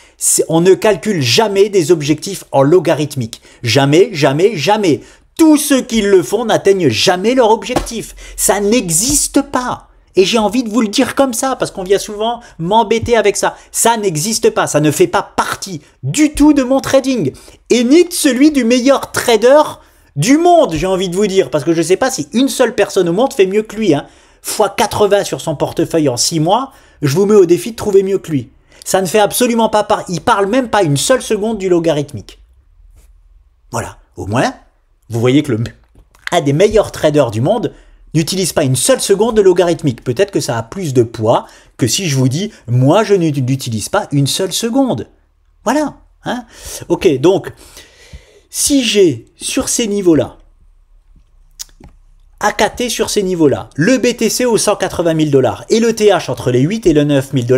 On ne calcule jamais des objectifs en logarithmique. Jamais, jamais, jamais. Tous ceux qui le font n'atteignent jamais leur objectif. Ça n'existe pas. Et j'ai envie de vous le dire comme ça, parce qu'on vient souvent m'embêter avec ça. Ça n'existe pas, ça ne fait pas partie du tout de mon trading. Et ni de celui du meilleur trader du monde, j'ai envie de vous dire. Parce que je ne sais pas si une seule personne au monde fait mieux que lui. Hein. Fois 80 sur son portefeuille en 6 mois, je vous mets au défi de trouver mieux que lui. Ça ne fait absolument pas part. Il parle même pas une seule seconde du logarithmique. Voilà. Au moins, vous voyez que un des meilleurs traders du monde n'utilise pas une seule seconde de logarithmique. Peut-être que ça a plus de poids que si je vous dis, moi, je n'utilise pas une seule seconde. Voilà. Hein. Ok, donc, si j'ai sur ces niveaux-là, AKT sur ces niveaux-là, le BTC aux 180 000 $ et le TH entre les 8 et les 9 000 $,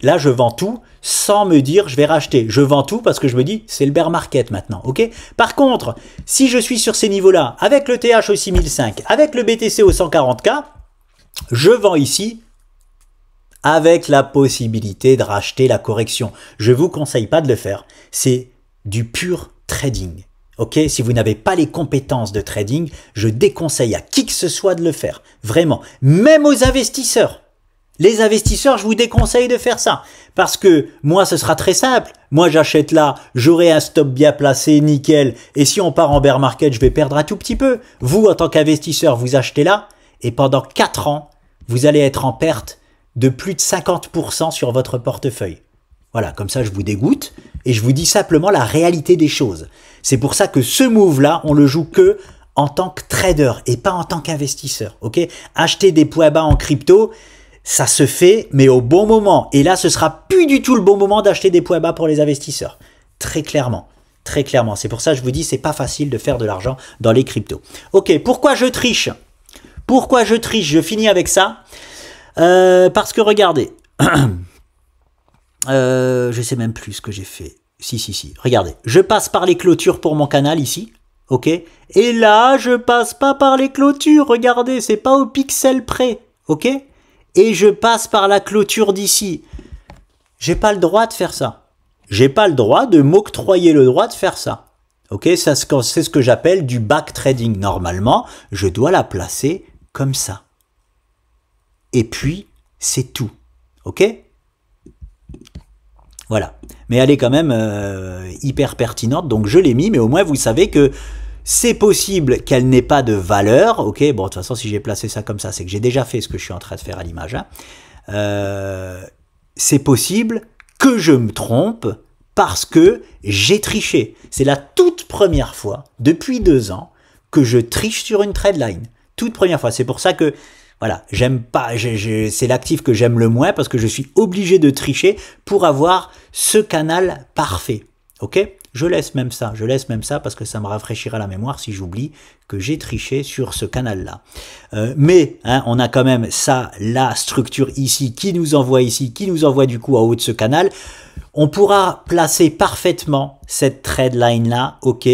là je vends tout sans me dire je vais racheter. Je vends tout parce que je me dis c'est le bear market maintenant. Ok. Par contre, si je suis sur ces niveaux-là, avec le TH au 6005, avec le BTC au 140K, je vends ici avec la possibilité de racheter la correction. Je ne vous conseille pas de le faire. C'est du pur trading. Ok, si vous n'avez pas les compétences de trading, je déconseille à qui que ce soit de le faire. Vraiment. Même aux investisseurs. Les investisseurs, je vous déconseille de faire ça. Parce que moi, ce sera très simple. Moi, j'achète là, j'aurai un stop bien placé, nickel. Et si on part en bear market, je vais perdre un tout petit peu. Vous, en tant qu'investisseur, vous achetez là. Et pendant 4 ans, vous allez être en perte de plus de 50% sur votre portefeuille. Voilà, comme ça, je vous dégoûte. Et je vous dis simplement la réalité des choses. C'est pour ça que ce move-là, on le joue que en tant que trader et pas en tant qu'investisseur. Ok, acheter des points bas en crypto, ça se fait, mais au bon moment. Et là, ce sera plus du tout le bon moment d'acheter des points bas pour les investisseurs. Très clairement. Très clairement. C'est pour ça que je vous dis, c'est pas facile de faire de l'argent dans les cryptos. Ok, pourquoi je triche? Pourquoi je triche? Je finis avec ça. Parce que regardez. Je sais même plus ce que j'ai fait. Si. Regardez. Je passe par les clôtures pour mon canal ici. Ok. Et là, je passe pas par les clôtures. Regardez, c'est pas au pixel près. Ok. Et je passe par la clôture d'ici. J'ai pas le droit de faire ça. J'ai pas le droit de m'octroyer le droit de faire ça. Ok. C'est ce que j'appelle du back trading. Normalement, je dois la placer comme ça. Et puis, c'est tout. Ok. Voilà. Mais elle est quand même hyper pertinente, donc je l'ai mis, mais au moins vous savez que c'est possible qu'elle n'ait pas de valeur. Ok, bon, de toute façon, si j'ai placé ça comme ça, c'est que j'ai déjà fait ce que je suis en train de faire à l'image. Hein. C'est possible que je me trompe parce que j'ai triché. C'est la toute première fois, depuis 2 ans, que je triche sur une trade line. Toute première fois. C'est pour ça que Voilà, j'aime pas, c'est l'actif que j'aime le moins parce que je suis obligé de tricher pour avoir ce canal parfait. Ok? Je laisse même ça parce que ça me rafraîchira la mémoire si j'oublie que j'ai triché sur ce canal-là. Mais hein, on a quand même ça, la structure ici, qui nous envoie du coup en haut de ce canal. On pourra placer parfaitement cette trade line-là, ok,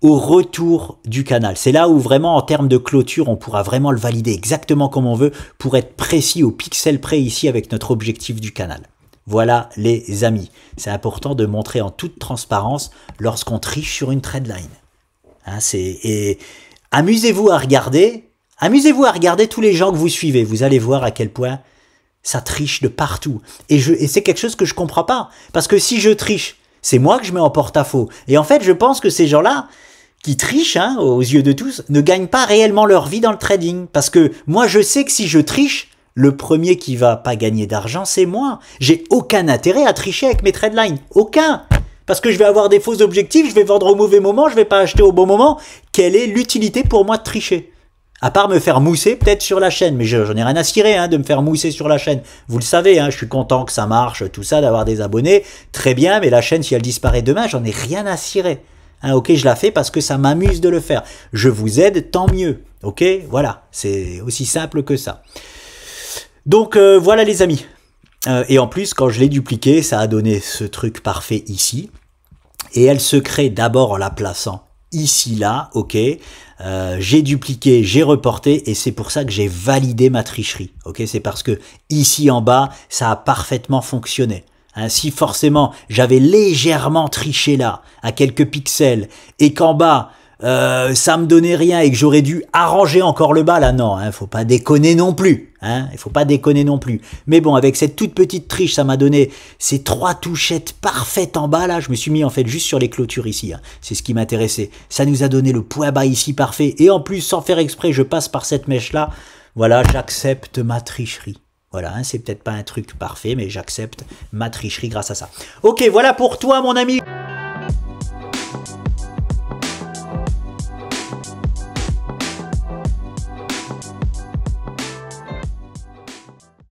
au retour du canal. C'est là où vraiment en termes de clôture, on pourra vraiment le valider exactement comme on veut pour être précis au pixel près ici avec notre objectif du canal. Voilà les amis, c'est important de montrer en toute transparence lorsqu'on triche sur une trade line. Hein, et amusez-vous à regarder tous les gens que vous suivez, vous allez voir à quel point ça triche de partout. Et c'est quelque chose que je comprends pas, parce que si je triche, c'est moi que je mets en porte-à-faux. Et en fait, je pense que ces gens-là, qui trichent, hein, aux yeux de tous, ne gagnent pas réellement leur vie dans le trading. Parce que moi, je sais que si je triche, le premier qui va pas gagner d'argent, c'est moi. J'ai aucun intérêt à tricher avec mes trade lines. Aucun. Parce que je vais avoir des faux objectifs, je vais vendre au mauvais moment, je vais pas acheter au bon moment. Quelle est l'utilité pour moi de tricher? À part me faire mousser peut-être sur la chaîne, mais j'en ai rien à cirer hein, de me faire mousser sur la chaîne. Vous le savez, hein, je suis content que ça marche, tout ça, d'avoir des abonnés. Très bien, mais la chaîne, si elle disparaît demain, j'en ai rien à cirer. Hein, ok, je la fais parce que ça m'amuse de le faire. Je vous aide, tant mieux. Ok, voilà, c'est aussi simple que ça. Donc voilà les amis. Et en plus, quand je l'ai dupliqué, ça a donné ce truc parfait ici. Et elle se crée d'abord en la plaçant ici, là, ok. J'ai dupliqué, j'ai reporté et c'est pour ça que j'ai validé ma tricherie. Ok, c'est parce que ici en bas, ça a parfaitement fonctionné. Hein, si forcément j'avais légèrement triché là, à quelques pixels, et qu'en bas, ça me donnait rien et que j'aurais dû arranger encore le bas, là, non, hein, faut pas déconner non plus. Hein, il faut pas déconner non plus. Mais bon, avec cette toute petite triche, ça m'a donné ces 3 touchettes parfaites en bas, là. Je me suis mis en fait juste sur les clôtures ici. Hein. C'est ce qui m'intéressait. Ça nous a donné le point bas ici parfait. Et en plus, sans faire exprès, je passe par cette mèche-là. Voilà, j'accepte ma tricherie. Voilà, hein, c'est peut-être pas un truc parfait, mais j'accepte ma tricherie grâce à ça. Ok, voilà pour toi, mon ami.